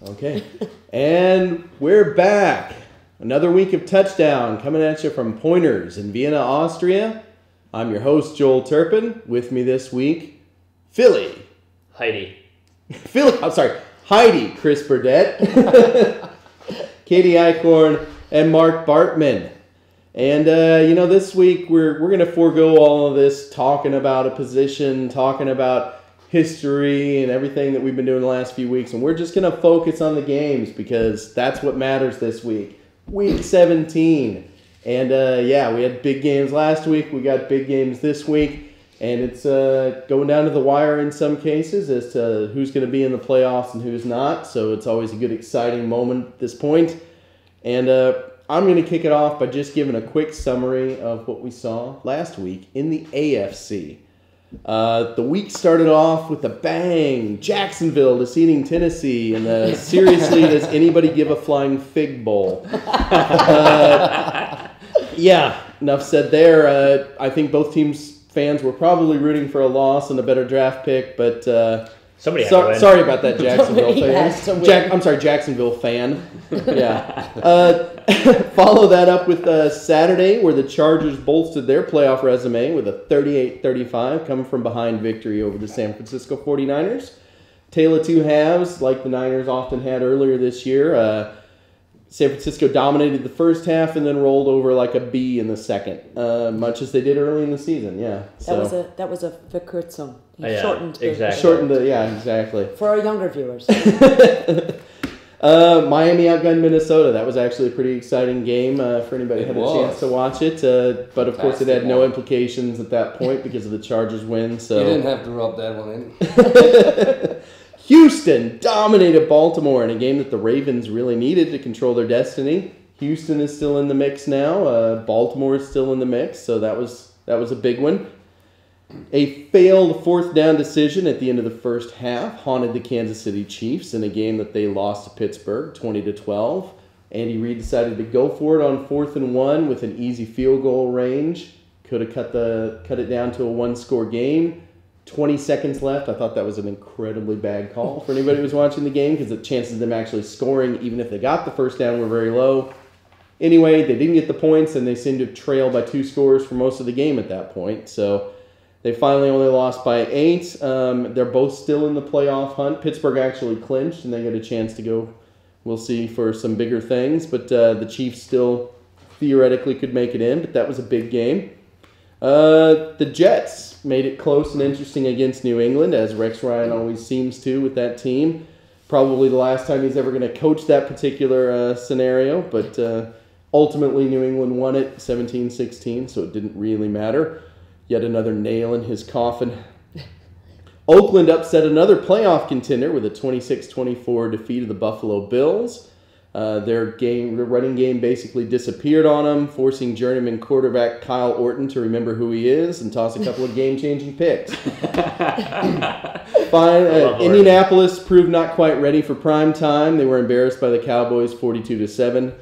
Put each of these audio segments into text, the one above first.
Okay. And we're back. Another week of Touchdown coming at you from Pointers in Vienna, Austria. I'm your host, Joel Turpin. With me this week, Philly. Heidi, Chris Burdett. Katie Eichhorn and Mark Bartman. And, this week we're going to forego all of this talking about a position, talking about history and everything that we've been doing the last few weeks. And we're just going to focus on the games because that's what matters this week. Week 17. And, we had big games last week. We got big games this week. And it's going down to the wire in some cases as to who's going to be in the playoffs and who's not. So it's always a good, exciting moment at this point. And I'm going to kick it off by just giving a quick summary of what we saw last week in the AFC. The week started off with a bang. Jacksonville defeating Tennessee in the seriously, does anybody give a flying fig bowl? Enough said there. I think both teams' fans were probably rooting for a loss and a better draft pick, but somebody had to win. Sorry about that, Jacksonville fan. Jacksonville fan. Yeah. Follow that up with Saturday, where the Chargers bolstered their playoff resume with a 38-35 come from behind victory over the San Francisco 49ers. Tale of two halves, like the Niners often had earlier this year. San Francisco dominated the first half and then rolled over like a bee in the second, much as they did early in the season. Yeah, that was a Verkürzung. Shortened exactly. For our younger viewers. Miami outgunned Minnesota. That was actually a pretty exciting game for anybody who had a chance to watch it. But of course, it had no implications at that point because of the Chargers win. So you didn't have to rub that one in. Houston dominated Baltimore in a game that the Ravens really needed to control their destiny. Houston is still in the mix now. Baltimore is still in the mix, so that was a big one. A failed fourth down decision at the end of the first half haunted the Kansas City Chiefs in a game that they lost to Pittsburgh 20-12. Andy Reid decided to go for it on 4th and 1 with an easy field goal range. Could have cut it down to a one-score game. 20 seconds left. I thought that was an incredibly bad call for anybody who was watching the game because the chances of them actually scoring, even if they got the first down, were very low. Anyway, they didn't get the points, and they seemed to trail by 2 scores for most of the game at that point. So they finally only lost by 8. They're both still in the playoff hunt. Pittsburgh actually clinched, and they get a chance to go, we'll see, for some bigger things. But the Chiefs still theoretically could make it in, but that was a big game. The Jets made it close and interesting against New England, as Rex Ryan always seems to with that team. Probably the last time he's ever going to coach that particular scenario, but ultimately New England won it 17-16, so it didn't really matter. Yet another nail in his coffin. Oakland upset another playoff contender with a 26-24 defeat of the Buffalo Bills. Their running game basically disappeared on them, forcing journeyman quarterback Kyle Orton to remember who he is and toss a couple of game-changing picks. Indianapolis proved not quite ready for prime time. They were embarrassed by the Cowboys 42-7.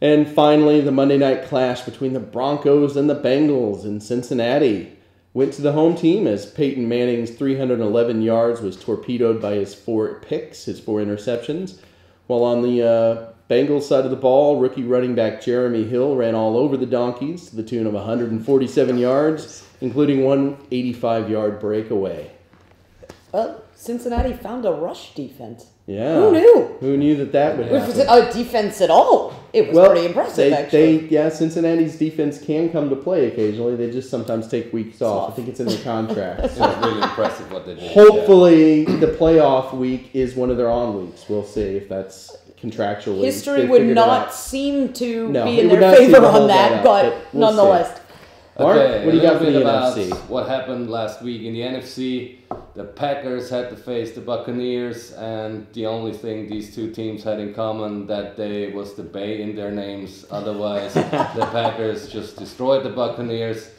And finally, the Monday night clash between the Broncos and the Bengals in Cincinnati went to the home team as Peyton Manning's 311 yards was torpedoed by his 4 picks, his 4 interceptions. While on the Bengals side of the ball, rookie running back Jeremy Hill ran all over the Donkeys to the tune of 147 yards, including one 85-yard breakaway. Well, Cincinnati found a rush defense. Yeah. Who knew? Who knew that would happen? If it was a defense at all, it was pretty impressive, actually. Cincinnati's defense can come to play occasionally. They just sometimes take weeks off. I think it's in their contract. It's really impressive what they did. Hopefully, the playoff week is one of their on weeks. We'll see if that's contractually. History would not seem to be in their favor on that, but nonetheless. Mark, okay, what do you got for the NFC? NFC? What happened last week in the NFC? The Packers had to face the Buccaneers, and the only thing these two teams had in common that day was the Bay in their names. Otherwise, the Packers just destroyed the Buccaneers.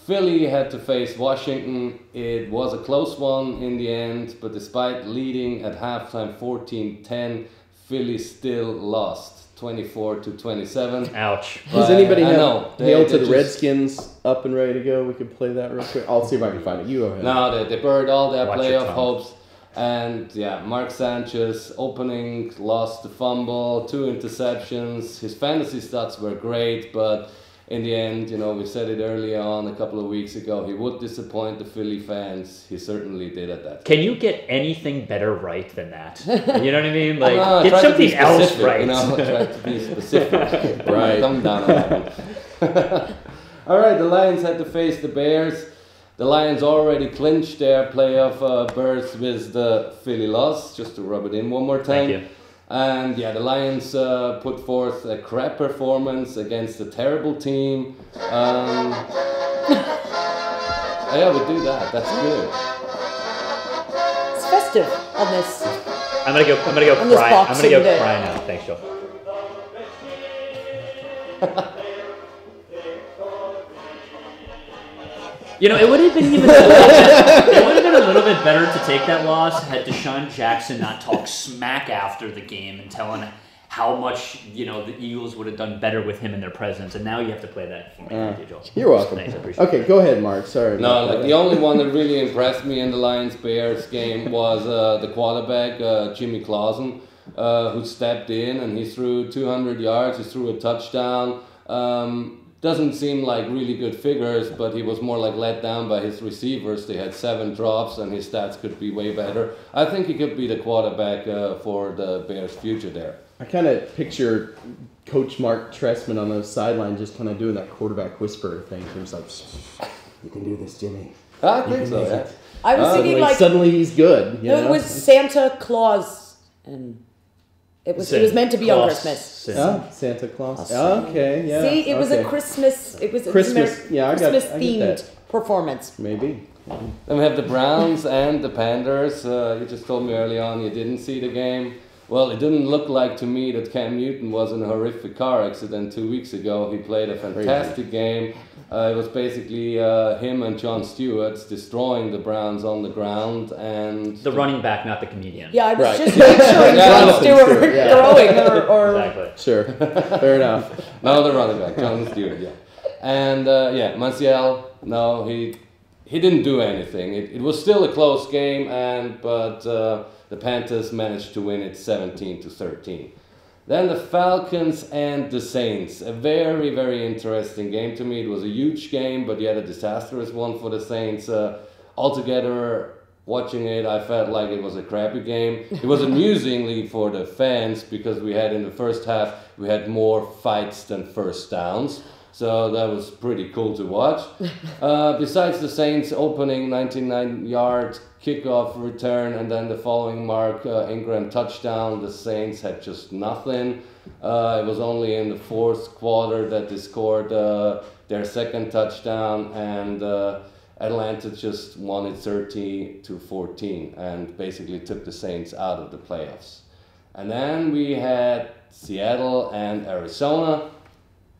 Philly had to face Washington. It was a close one in the end, but despite leading at halftime 14-10, Philly still lost 24-27. Ouch. Does anybody have Hail to the Redskins up and ready to go? We could play that real quick. I'll see if I can find it. You go ahead. No, they buried all their playoff hopes. And yeah, Mark Sanchez opening, lost the fumble, 2 interceptions. His fantasy stats were great, but in the end, we said it earlier on a couple of weeks ago, he would disappoint the Philly fans. He certainly did at that time. Can you get anything better right than that? You know what I mean? Like, get something else right. Try to be specific. Right. Come down on that. All right, the Lions had to face the Bears. The Lions already clinched their playoff berths with the Philly loss, just to rub it in one more time. Thank you. And yeah, the Lions put forth a crap performance against a terrible team. Yeah, we do that. That's good. It's festive on this. I'm gonna go cry. I'm gonna go cry now. Thanks, Joe. It would have been a little bit better to take that loss had Deshaun Jackson not talk smack after the game and telling how much the Eagles would have done better with him in their presence. And now you have to play that for me. Joel. You're welcome. Nice, I appreciate it. Go ahead, Mark. Sorry. No, the only one that really impressed me in the Lions-Bears game was the quarterback, Jimmy Clausen, who stepped in and he threw 200 yards. He threw a touchdown. Doesn't seem like really good figures, but he was more like let down by his receivers. They had 7 drops and his stats could be way better. I think he could be the quarterback for the Bears' future there. I kind of picture Coach Mark Trestman on the sideline just kind of doing that quarterback whisper thing. He was like, "You can do this, Jimmy." I think so, yeah. I was thinking like suddenly he's good. It was Santa Claus and... It was meant to be on Christmas. Santa Claus. Okay, yeah. See, it was a Christmas. It was Christmas themed performance. Maybe. Then we have the Browns and the Panthers. You just told me early on you didn't see the game. Well, it didn't look like to me that Cam Newton was in a horrific car accident 2 weeks ago. He played a fantastic game. It was basically him and Jon Stewart destroying the Browns on the ground, and the running back, not the comedian. Yeah, I was just picturing Jon Stewart throwing or exactly. Sure, fair enough. No, the running back, Jon Stewart. Yeah, and Maciel. No, he didn't do anything. It was still a close game, but the Panthers managed to win it 17-13. Then the Falcons and the Saints. A very, very interesting game to me. It was a huge game, but yet a disastrous one for the Saints. Altogether, watching it, I felt like it was a crappy game. It was amusingly for the fans because we had in the first half, we had more fights than first downs. So that was pretty cool to watch. Besides the Saints opening 99-yard kickoff return and then the following Mark Ingram touchdown, the Saints had just nothing. It was only in the fourth quarter that they scored their second touchdown, and Atlanta just won it 30-14 and basically took the Saints out of the playoffs. And then we had Seattle and Arizona.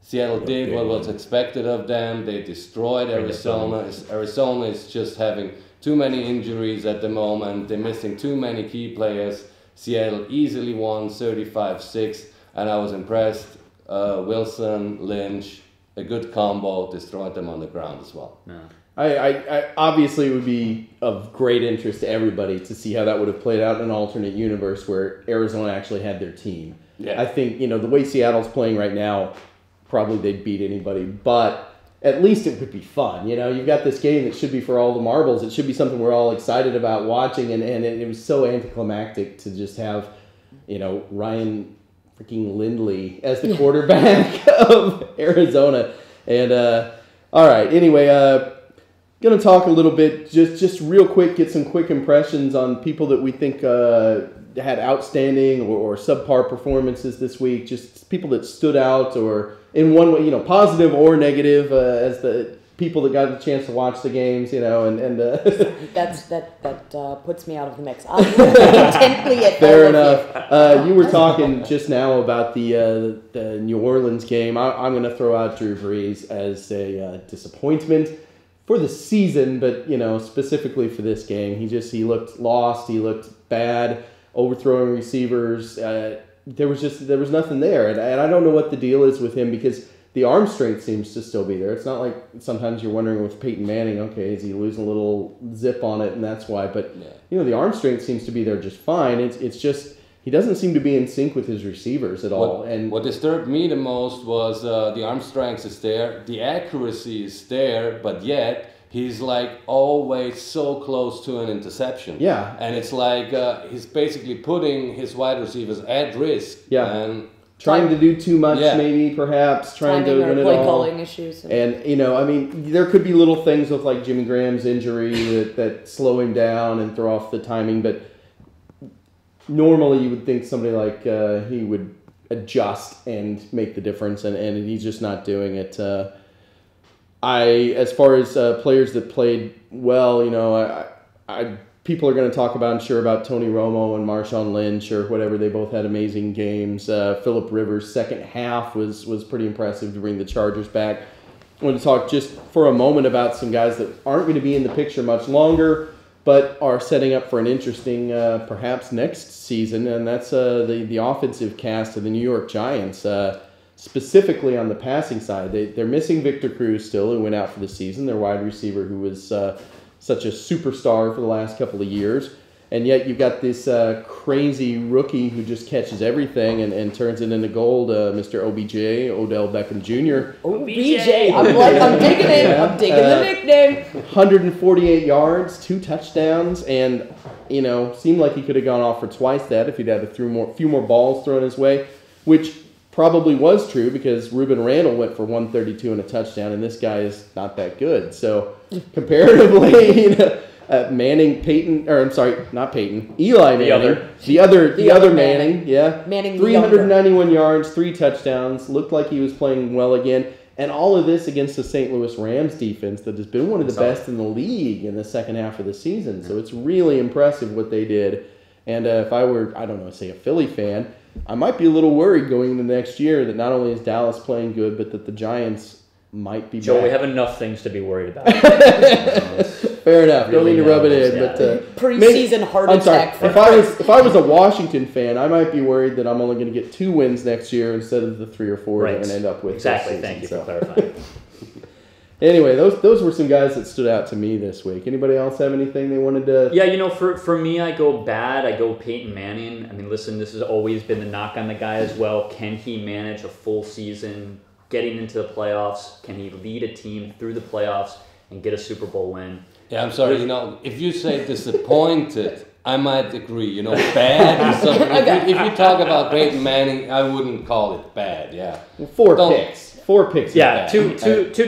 Seattle did what was expected of them. They destroyed Arizona. Arizona is just having too many injuries at the moment. They're missing too many key players. Seattle easily won 35-6, and I was impressed. Wilson, Lynch, a good combo, destroyed them on the ground as well. Yeah. I obviously it would be of great interest to everybody to see how that would have played out in an alternate universe where Arizona actually had their team. Yeah. I think, the way Seattle's playing right now, probably they'd beat anybody, but at least it would be fun. You've got this game that should be for all the marbles. It should be something we're all excited about watching, and it was so anticlimactic to just have, Ryan freaking Lindley as the quarterback of Arizona. And all right, anyway, going to talk a little bit, just real quick, get some quick impressions on people that we think had outstanding or subpar performances this week, just people that stood out or in one way, positive or negative, as the people that got the chance to watch the games, that puts me out of the mix. I'm intently at fair enough. You were talking just now about the New Orleans game. I'm going to throw out Drew Brees as a disappointment for the season, but specifically for this game, he looked lost. He looked bad, overthrowing receivers. There was nothing there, and I don't know what the deal is with him, because the arm strength seems to still be there. It's not like sometimes you're wondering with Peyton Manning, okay, is he losing a little zip on it and that's why? But, the arm strength seems to be there just fine. It's just he doesn't seem to be in sync with his receivers at all. And what disturbed me the most was the arm strength is there, the accuracy is there, but yet he's like always so close to an interception. Yeah. And it's like he's basically putting his wide receivers at risk. Yeah. And trying to do too much, maybe, perhaps, trying to win it all. Play calling issues. And, there could be little things with like Jimmy Graham's injury that slow him down and throw off the timing, but normally you would think somebody like he would adjust and make the difference, and he's just not doing it. As far as players that played well, people are going to talk about, I'm sure, about Tony Romo and Marshawn Lynch or whatever. They both had amazing games. Phillip Rivers' second half was pretty impressive to bring the Chargers back. I want to talk just for a moment about some guys that aren't going to be in the picture much longer, but are setting up for an interesting, perhaps next season, and that's the offensive cast of the New York Giants. Specifically on the passing side, they're missing Victor Cruz still, who went out for the season, their wide receiver who was such a superstar for the last couple of years. And yet you've got this crazy rookie who just catches everything and turns it into gold, Mr. OBJ, Odell Beckham Jr. OBJ. I'm digging it. Yeah. I'm digging the nickname. 148 yards, 2 touchdowns, and, seemed like he could have gone off for twice that if he'd had a few more balls thrown his way, which probably was true because Ruben Randall went for 132 and a touchdown, and this guy is not that good. So comparatively, Eli Manning, the other Manning, Manning 391 yards, 3 touchdowns, looked like he was playing well again, and all of this against the St. Louis Rams defense that has been one of the best in the league in the second half of the season. So it's really impressive what they did, and if I were, say a Philly fan, I might be a little worried going into next year that not only is Dallas playing good, but that the Giants might be Joe, back. we have enough things to be worried about. Fair enough. Don't mean to rub it in, but preseason heart attack. If I was a Washington fan, I might be worried that I'm only going to get 2 wins next year instead of the 3 or 4 that I'm going to end up with. Exactly. Thank you for clarifying. Anyway, those were some guys that stood out to me this week. Anybody else have anything they wanted to... Yeah, for me, I go Peyton Manning. I mean, listen, this has always been the knock on the guy as well. Can he manage a full season, getting into the playoffs? Can he lead a team through the playoffs and get a Super Bowl win? Yeah, I'm sorry, if you say disappointed, I might agree, bad or something. If you talk about Peyton Manning, I wouldn't call it bad, yeah. 4 picks. 4 picks. Yeah, two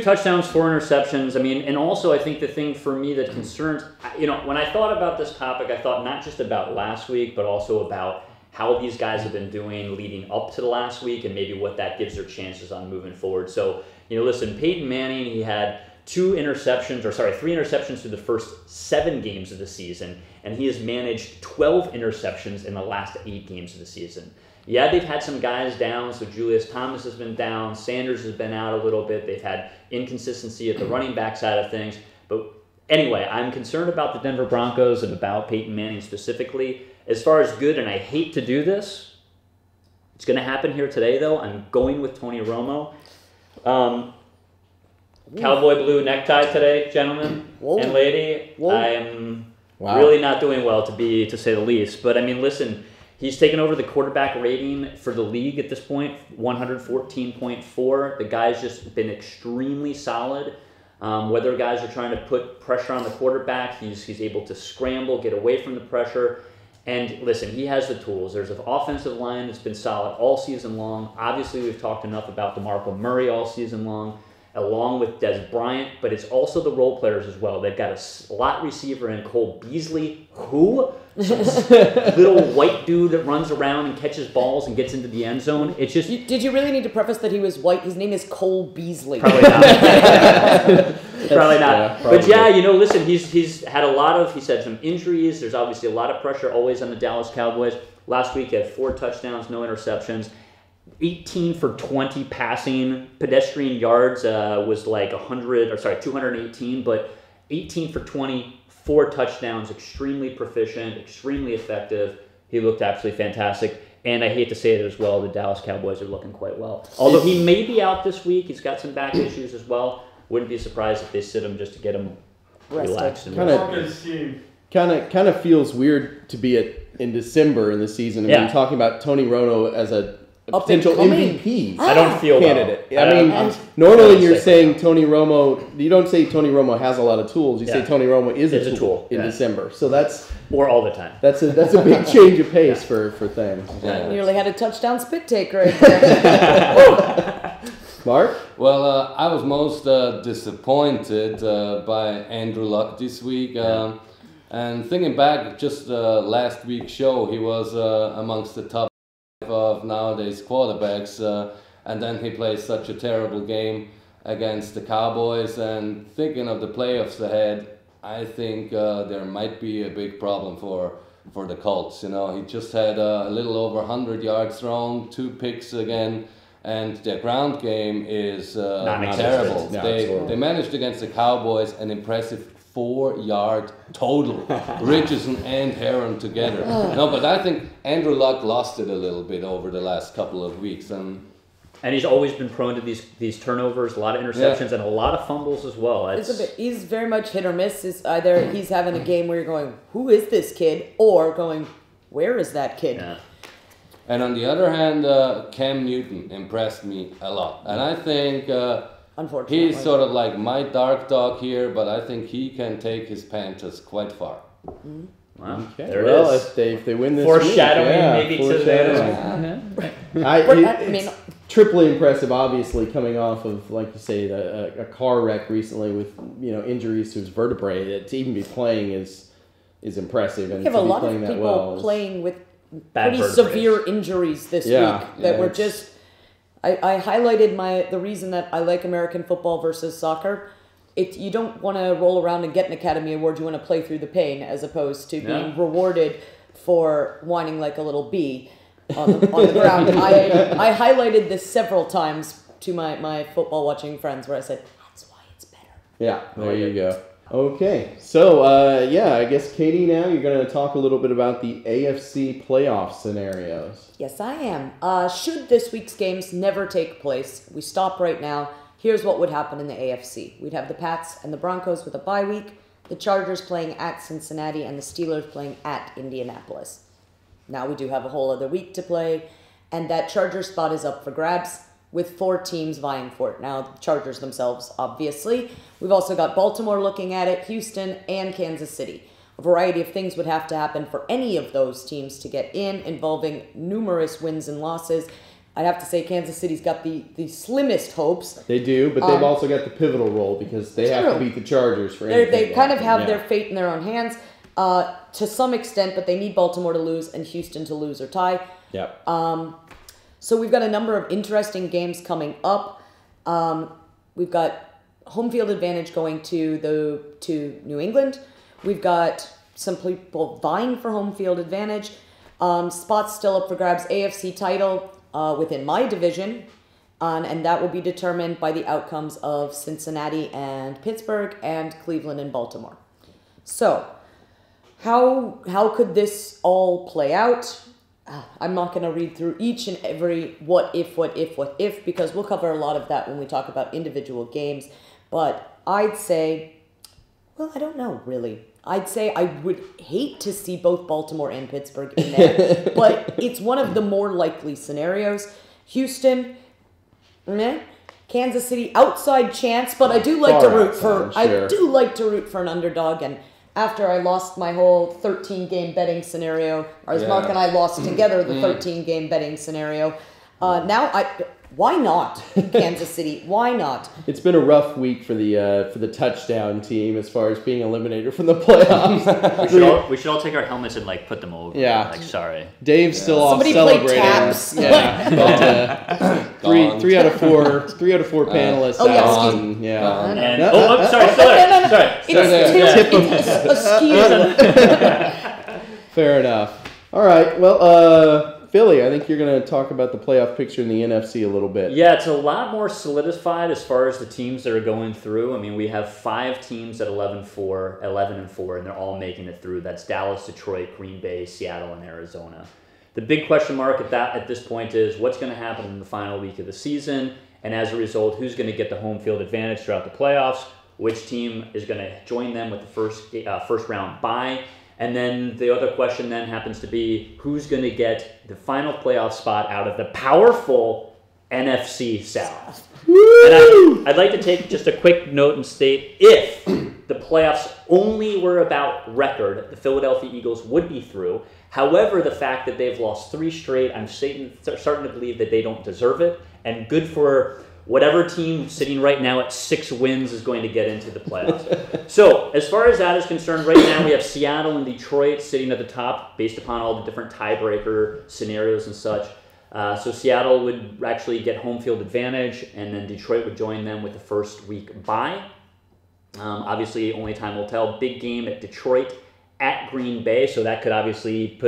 touchdowns, 4 interceptions. I mean, and also I think the thing for me that concerns, when I thought about this topic, I thought not just about last week, but also about how these guys have been doing leading up to the last week and maybe what that gives their chances on moving forward. So, listen, Peyton Manning, he had 3 interceptions through the first 7 games of the season, and he has managed 12 interceptions in the last 8 games of the season. Yeah, they've had some guys down, so Julius Thomas has been down, Sanders has been out a little bit, they've had inconsistency at the running back side of things, but anyway, I'm concerned about the Denver Broncos and about Peyton Manning specifically. As far as good, and I hate to do this, it's going to happen here today though, I'm going with Tony Romo. Cowboy blue necktie today, gentlemen and lady. I am really not doing well to say the least, but I mean, listen, he's taken over the quarterback rating for the league at this point, 114.4. The guy's just been extremely solid. Whether guys are trying to put pressure on the quarterback, he's able to scramble, get away from the pressure. And listen, he has the tools. There's an offensive line that's been solid all season long. Obviously, we've talked enough about DeMarco Murray all season long, along with Des Bryant, but it's also the role players as well. They've got a slot receiver in Cole Beasley, little white dude that runs around and catches balls and gets into the end zone. It's just... Did you really need to preface that he was white? His name is Cole Beasley. Probably not. Probably not. But yeah, listen, he's had he's had some injuries. There's obviously a lot of pressure always on the Dallas Cowboys. Last week he had 4 touchdowns, no interceptions. 18 for 20 passing, pedestrian yards was like 218, but 18 for 20, 4 touchdowns, extremely proficient, extremely effective. He looked absolutely fantastic. And I hate to say it as well, the Dallas Cowboys are looking quite well. Although he may be out this week, he's got some back issues as well. Wouldn't be surprised if they sit him just to get him relaxed. And kind of feels weird to be in December in the season. I mean, talking about Tony Romo as a potential MVP. I don't feel candidate. Normally you're saying Tony Romo. You don't say Tony Romo has a lot of tools. You say Tony Romo is a tool in December. So that's all the time. That's a big change of pace for things. Yeah. Nearly had a touchdown spit take right there. Mark? Well, I was most disappointed by Andrew Luck this week. And thinking back, just last week's show, he was amongst the top of nowadays quarterbacks, and then he plays such a terrible game against the Cowboys. And thinking of the playoffs ahead, I think there might be a big problem for the Colts. He just had a little over 100 yards thrown, 2 picks again, and their ground game is terrible. They managed against the Cowboys an impressive 4-yard total, Richardson and Heron together. No, but I think Andrew Luck lost it a little bit over the last couple of weeks, and he's always been prone to these turnovers, a lot of interceptions, and a lot of fumbles as well. He's very much hit or miss. It's either he's having a game where you're going, "Who is this kid?" or going, "Where is that kid?" Yeah. And on the other hand, Cam Newton impressed me a lot, and I think. Unfortunately. He's sort of like my dark dog here, but I think he can take his Panthers quite far. Mm-hmm. Wow. Okay. There well, it is. If they win this foreshadowing week, maybe to the it's triply impressive, obviously, coming off of, like you say, a car wreck recently with injuries to his vertebrae. To even be playing is impressive, and we have to a be lot playing of that people well playing with bad pretty severe injuries this week that were just. I highlighted the reason that I like American football versus soccer. You don't want to roll around and get an Academy Award. You want to play through the pain as opposed to being rewarded for whining like a little bee on the ground. I highlighted this several times to my football watching friends where I said, that's why it's better. Yeah, there you go. Okay, so I guess Katie, now you're going to talk a little bit about the AFC playoff scenarios. Yes, I am. Should this week's games never take place, we stop right now. Here's what would happen in the AFC. We'd have the Pats and the Broncos with a bye week, the Chargers playing at Cincinnati, and the Steelers playing at Indianapolis. Now we do have a whole other week to play, and that Chargers spot is up for grabs, with 4 teams vying for it. Now, the Chargers themselves, obviously. We've also got Baltimore looking at it, Houston, and Kansas City. A variety of things would have to happen for any of those teams to get in, involving numerous wins and losses. I'd have to say Kansas City's got the slimmest hopes. They do, but they've also got the pivotal role because they have to beat the Chargers for anything. They kind of have their fate in their own hands to some extent, but they need Baltimore to lose and Houston to lose or tie. Yep. So we've got a number of interesting games coming up. We've got home field advantage going to New England. We've got some people vying for home field advantage. Spots still up for grabs. AFC title within my division, and that will be determined by the outcomes of Cincinnati and Pittsburgh and Cleveland and Baltimore. So how could this all play out? I'm not going to read through each and every what if, because we'll cover a lot of that when we talk about individual games. But I'd say, well, I don't know, really. I'd say I would hate to see both Baltimore and Pittsburgh in there, but it's one of the more likely scenarios. Houston, meh. Kansas City, outside chance, but I do like to root for an underdog. And after I lost my whole 13-game betting scenario, or as Mark and I lost together the 13-game betting scenario, why not Kansas City? Why not? It's been a rough week for the touchdown team as far as being eliminated from the playoffs. we should all take our helmets and put them over. Yeah. Sorry. Dave's still off Somebody celebrating. play taps. Yeah. But, three out of four panelists out. Sorry. Fair enough. All right. Well, Philly, I think you're going to talk about the playoff picture in the NFC a little bit. Yeah, it's a lot more solidified as far as the teams that are going through. I mean, we have 5 teams at 11-4, and they're all making it through. That's Dallas, Detroit, Green Bay, Seattle, and Arizona. The big question mark at this point is what's going to happen in the final week of the season, and as a result, who's going to get the home field advantage throughout the playoffs, which team is going to join them with the first round bye, and then the other question then happens to be who's going to get the final playoff spot out of the powerful NFC South. And I'd like to take just a quick note and state if the playoffs only were about record, the Philadelphia Eagles would be through. However, the fact that they've lost 3 straight, I'm starting to believe that they don't deserve it. And good for whatever team sitting right now at 6 wins is going to get into the playoffs. So, as far as that is concerned, right now we have Seattle and Detroit sitting at the top based upon all the different tiebreaker scenarios and such. So Seattle would actually get home field advantage, and then Detroit would join them with the first week bye. Obviously, only time will tell. Big game at Detroit at Green Bay, so that could obviously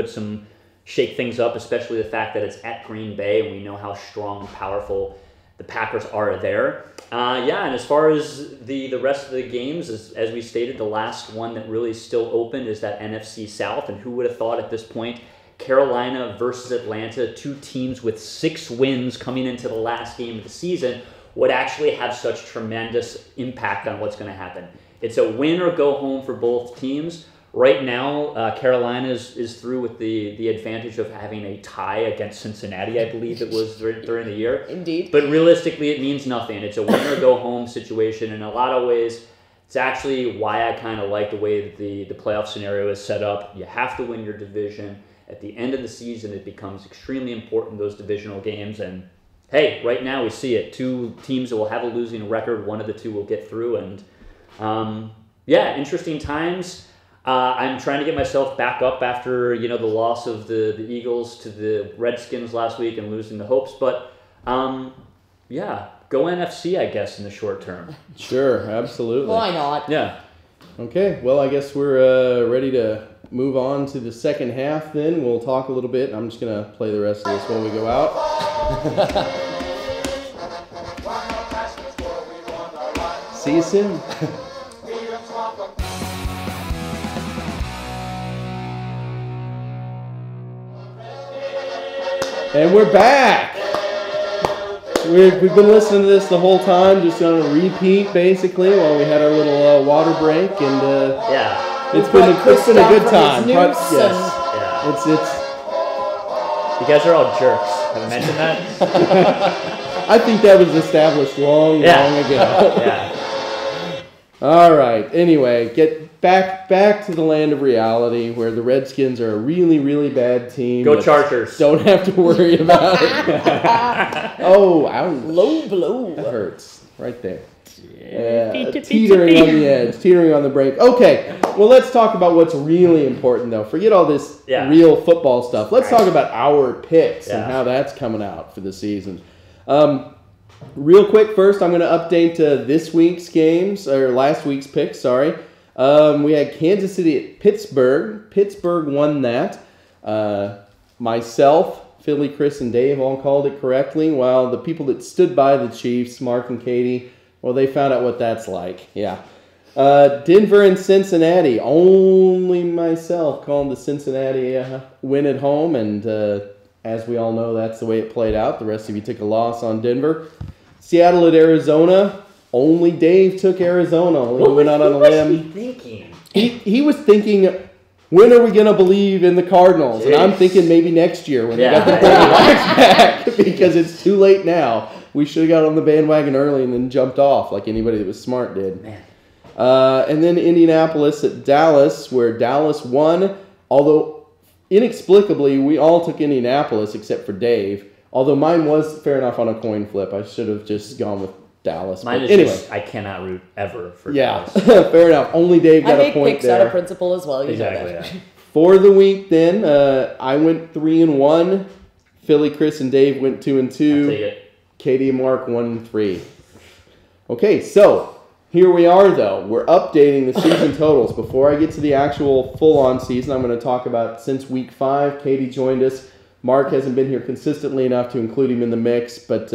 shake things up, especially the fact that it's at Green Bay, and we know how strong and powerful the Packers are there. And as far as the rest of the games, as we stated, the last one that really is still open is that NFC South, and who would have thought at this point Carolina versus Atlanta, 2 teams with 6 wins coming into the last game of the season, would actually have such tremendous impact on what's going to happen. It's a win or go home for both teams. Right now, Carolina is through with the advantage of having a tie against Cincinnati, I believe it was during the year. Indeed. But realistically, it means nothing. It's a win or go home situation. In a lot of ways, it's actually why I kind of like the way that the playoff scenario is set up. You have to win your division. At the end of the season, it becomes extremely important, those divisional games. And hey, right now we see it. 2 teams that will have a losing record. One of the 2 will get through. And interesting times. I'm trying to get myself back up after the loss of the Eagles to the Redskins last week and losing the hopes. But go NFC, I guess, in the short term. Sure, absolutely. Why not? Yeah. Okay, well, I guess we're ready to move on to the second half then. We'll talk a little bit. I'm just going to play the rest of this when we go out. See you soon. And we're back. We've been listening to this the whole time, just on a repeat, basically, while we had our little water break, and it's been a good time. Yes, it's. You guys are all jerks. Have I mentioned that? I think that was established long ago. Yeah. All right. Anyway, get back to the land of reality, where the Redskins are a really, really bad team. Go Chargers! Don't have to worry about it. Oh, ouch. Low blow. That hurts right there. Teetering on the edge, teetering on the brink. Okay, well, let's talk about what's really important, though. Forget all this real football stuff. Let's talk about our picks and how that's coming out for the season. Real quick, first, I'm going to update this week's games, or last week's picks, sorry. We had Kansas City at Pittsburgh. Pittsburgh won that. Myself, Philly, Chris, and Dave all called it correctly, while the people that stood by the Chiefs, Mark and Katie, well, they found out what that's like. Yeah. Denver and Cincinnati. Only myself called the Cincinnati win at home, and as we all know, that's the way it played out. The rest of you took a loss on Denver. Seattle at Arizona. Only Dave took Arizona. Only went out on a limb. Thinking? He was thinking, when are we going to believe in the Cardinals? Jeez. And I'm thinking maybe next year when they got the quarterbacks back, because it's too late now. We should have got on the bandwagon early and then jumped off like anybody that was smart did. Man. And then Indianapolis at Dallas, where Dallas won, although inexplicably we all took Indianapolis except for Dave. Although mine was fair enough on a coin flip. I should have just gone with Dallas. Mine is anyway. Just, I cannot root ever for Dallas. Fair enough. Only Dave got a point there. I make picks out of principle as well. Exactly. Yeah. For the week then, I went 3-1. Philly, Chris, and Dave went 2-2. I'll take it. Katie and Mark 1-3. Okay, so here we are though. We're updating the season totals. Before I get to the actual full-on season, I'm going to talk about since week 5. Katie joined us. Mark hasn't been here consistently enough to include him in the mix, but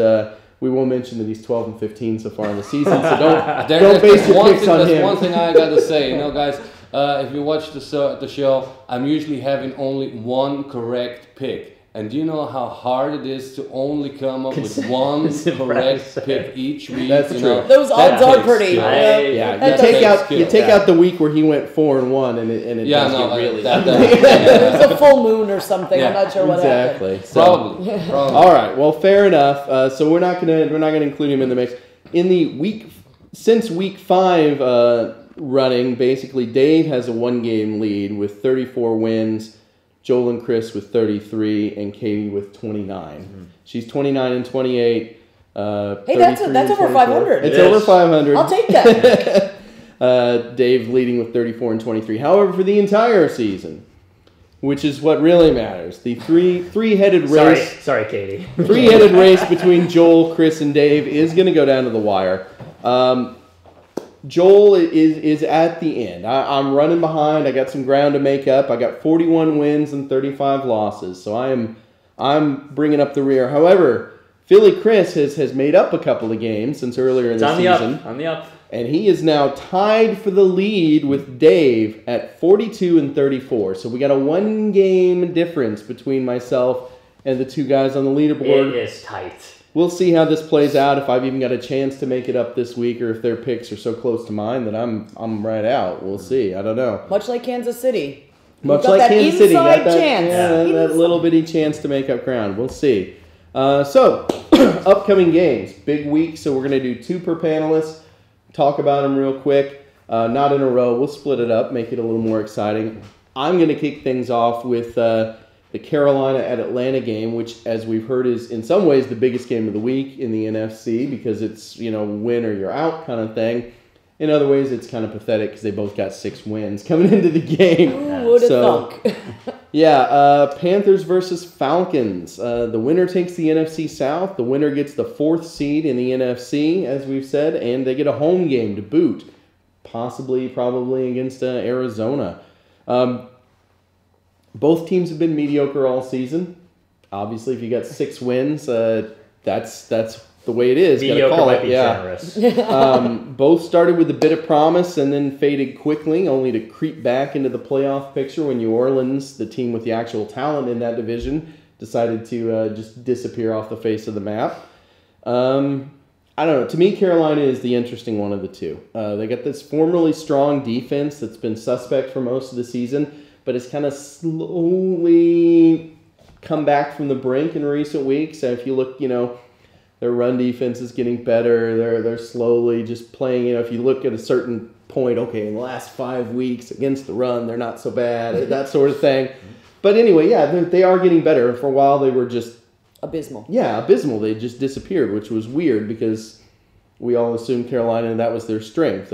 we will mention that he's 12-15 so far in the season, so don't base your picks on him. There's one thing I got to say, guys, if you watch the show, I'm usually having only one correct pick. And do you know how hard it is to only come up with one correct pick each week? That's you true. know? Those odds That are takes pretty. skill. Yeah, That you does take take out skill. out the week where he went 4-1, and it Yeah, does no, get really that, It was a full moon or something. I'm Yeah, not sure what happened. exactly. So, probably. all right. Well, fair enough. So we're not gonna include him in the mix. In the since week 5 running, basically Dave has a 1-game lead with 34 wins. Joel and Chris with 33, and Katie with 29. She's 29 and 28. Hey, that's over 500. It's It over is. 500. I'll take that. Dave leading with 34 and 23. However, for the entire season, which is what really matters, the three-headed race. Sorry, Katie. Three-headed race between Joel, Chris, and Dave is going to go down to the wire. Joel is at the end. I'm running behind. I got some ground to make up. I got 41 wins and 35 losses, so I'm bringing up the rear. However, Philly Chris has made up a couple of games since earlier in the season. On the up. And he is now tied for the lead with Dave at 42 and 34. So we got a 1-game difference between myself and the two guys on the leaderboard. It is tight. We'll see how this plays out, if I've even got a chance to make it up this week, or if their picks are so close to mine that I'm right out. We'll see. I don't know. Much like Kansas City. Much You've got like that Kansas City, inside got that, chance. that little bitty chance to make up ground. We'll see. So, upcoming games, big week. So we're going to do 2 per panelist. Talk about them real quick. Not in a row. We'll split it up, make it a little more exciting. I'm going to kick things off with the Carolina at Atlanta game, which, as we've heard, is in some ways the biggest game of the week in the NFC because it's, win or you're out kind of thing. In other ways, it's kind of pathetic because they both got 6 wins coming into the game. Who would have thunk? Yeah, Panthers versus Falcons. The winner takes the NFC South. The winner gets the 4th seed in the NFC, as we've said, and they get a home game to boot, probably against Arizona. Both teams have been mediocre all season. Obviously, if you got 6 wins, that's the way it is. Mediocre call might it. be Yeah. generous. Both started with a bit of promise and then faded quickly, only to creep back into the playoff picture when New Orleans, the team with the actual talent in that division, decided to just disappear off the face of the map. I don't know. To me, Carolina is the interesting one of the two. They got this formerly strong defense that's been suspect for most of the season, but it's kind of slowly come back from the brink in recent weeks. And if you look, their run defense is getting better. They're slowly just playing. If you look at a certain point, okay, in the last 5 weeks against the run, they're not so bad, that sort of thing. But anyway, yeah, they are getting better. For a while, they were just Abysmal. Yeah, abysmal. They just disappeared, which was weird because we all assumed Carolina, that was their strength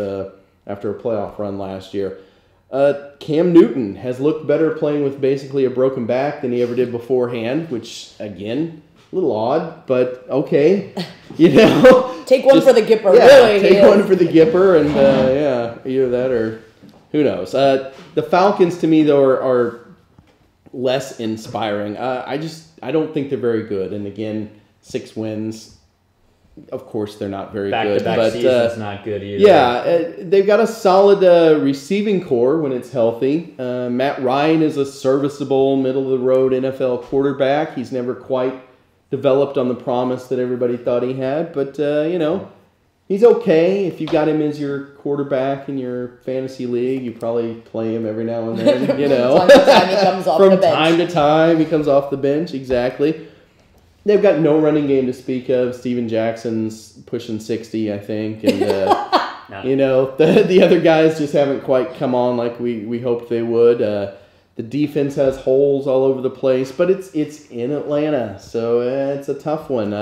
after a playoff run last year. Cam Newton has looked better playing with basically a broken back than he ever did beforehand, which, again, a little odd, but okay. Take one for the Gipper, yeah, really. Take one for the Gipper, and either that or who knows. The Falcons, to me, though, are less inspiring. I don't think they're very good. And again, 6 wins. Of course, they're not very good. Back-to-back season's not good either. Yeah, they've got a solid receiving core when it's healthy. Matt Ryan is a serviceable, middle-of-the-road NFL quarterback. He's never quite developed on the promise that everybody thought he had. But, he's okay. If you got him as your quarterback in your fantasy league, you probably play him every now and then, From time to time, he comes off From the bench. time to time, he comes off the bench, exactly. They've got no running game to speak of. Steven Jackson's pushing 60, I think. And, the other guys just haven't quite come on like we hoped they would. The defense has holes all over the place, but it's in Atlanta, so it's a tough one.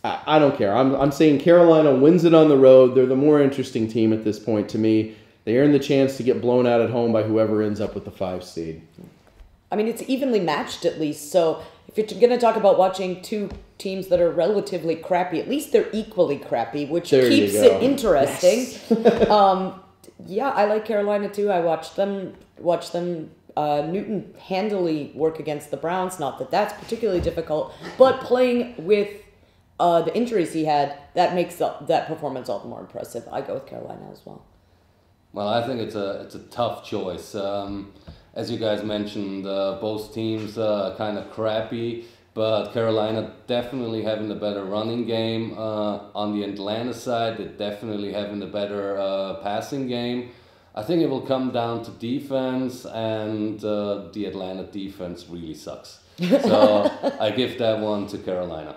I don't care. I'm saying Carolina wins it on the road. They're the more interesting team at this point to me. They earn the chance to get blown out at home by whoever ends up with the 5 seed. I mean, it's evenly matched at least. So if you're going to talk about watching 2 teams that are relatively crappy, at least they're equally crappy, which keeps it interesting. Yes. Yeah, I like Carolina too. I watched them. Newton handily work against the Browns. Not that that's particularly difficult, but playing with the injuries he had, that makes that performance all the more impressive. I go with Carolina as well. Well, I think it's a tough choice. as you guys mentioned, both teams kind of crappy, but Carolina definitely having the better running game. On the Atlanta side, they're definitely having the better passing game. I think it will come down to defense, and the Atlanta defense really sucks. So I give that one to Carolina.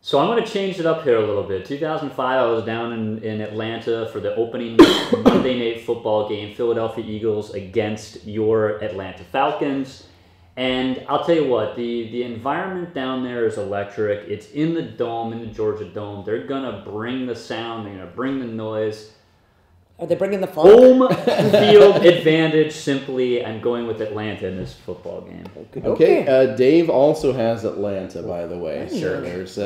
So I'm going to change it up here a little bit. 2005, I was down in Atlanta for the opening Monday Night Football game, Philadelphia Eagles against your Atlanta Falcons. And I'll tell you what, the environment down there is electric. It's in the Dome, in the Georgia Dome. They're going to bring the sound. They're going to bring the noise. Are they bringing the fun? Home field advantage, simply. I'm going with Atlanta in this football game. Okay, Dave also has Atlanta, by the way. Sure. There's,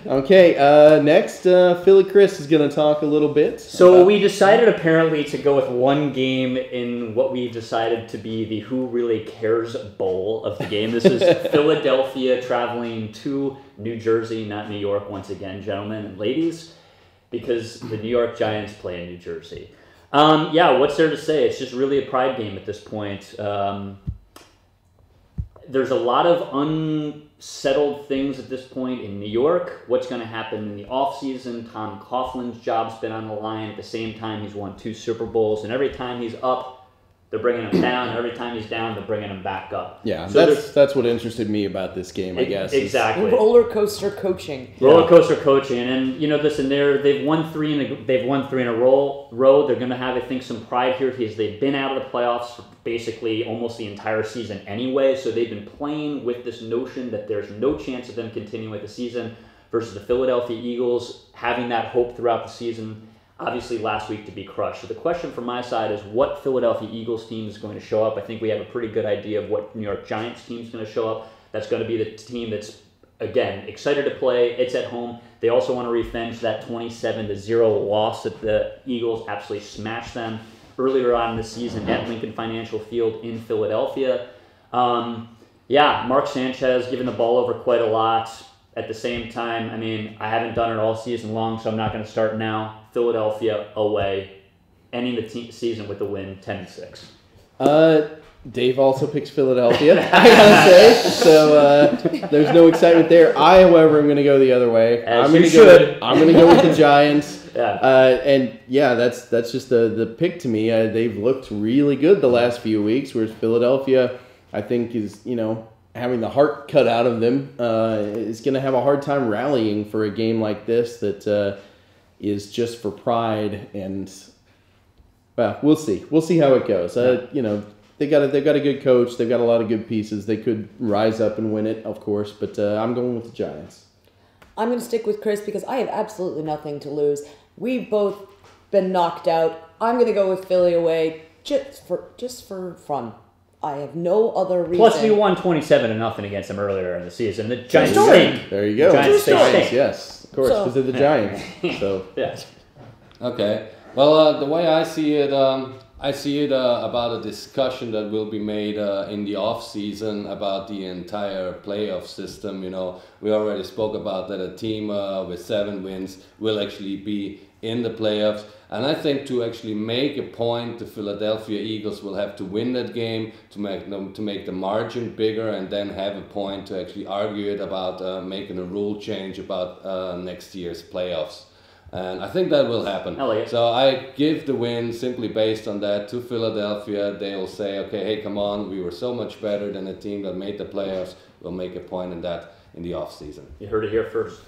Okay, next, Philly Chris is going to talk a little bit. So we decided apparently to go with one game in what we decided to be the Who Really Cares Bowl of the game. This is Philadelphia traveling to New Jersey, not New York, once again, gentlemen and ladies, because the New York Giants play in New Jersey. What's there to say? It's just really a pride game at this point. There's a lot of unsettled things at this point in New York. What's going to happen in the offseason? Tom Coughlin's job's been on the line. At the same time, he's won 2 Super Bowls, and every time he's up, they're bringing him down. Every time he's down, they're bringing him back up. Yeah, so that's what interested me about this game, I guess. Exactly. Roller coaster coaching. Roller coaster coaching, and listen, they've won 3 in a row. They're going to have, I think, some pride here because they've been out of the playoffs for basically almost the entire season anyway. So they've been playing with this notion that there's no chance of them continuing the season versus the Philadelphia Eagles having that hope throughout the season. Obviously, last week to be crushed. So the question from my side is what Philadelphia Eagles team is going to show up. I think we have a pretty good idea of what New York Giants team is going to show up. That's going to be the team that's, again, excited to play. It's at home. They also want to revenge that 27-0 loss that the Eagles absolutely smashed them earlier on in the season at Lincoln Financial Field in Philadelphia. Mark Sanchez giving the ball over quite a lot. At the same time, I haven't done it all season long, so I'm not going to start now. Philadelphia away, ending the season with a win, 10-6. Dave also picks Philadelphia, I gotta say. So there's no excitement there. I, however, am going to go the other way. I'm going to go with the Giants. That's just the pick to me. They've looked really good the last few weeks, whereas Philadelphia, I think, is having the heart cut out of them. Is going to have a hard time rallying for a game like this that is just for pride. And we'll see. We'll see how it goes. They've got a good coach. They've got a lot of good pieces. They could rise up and win it, of course. But I'm going with the Giants. I'm going to stick with Chris because I have absolutely nothing to lose. We've both been knocked out. I'm going to go with Philly away just for fun. I have no other reason. Plus, we won 27-0 against them earlier in the season. The Giants stink. There you go. Giants stink. Yes, of course, because they're the Giants. So yeah. Okay. Well, the way I see it about a discussion that will be made in the off season about the entire playoff system. We already spoke about that a team with 7 wins will actually be in the playoffs. And I think to actually make a point, the Philadelphia Eagles will have to win that game to make the margin bigger, and then have a point to actually argue it about making a rule change about next year's playoffs. And I think that will happen. So I give the win simply based on that to Philadelphia. They'll say, okay, hey, come on, we were so much better than a team that made the playoffs. We'll make a point in that in the off season. You heard it here first.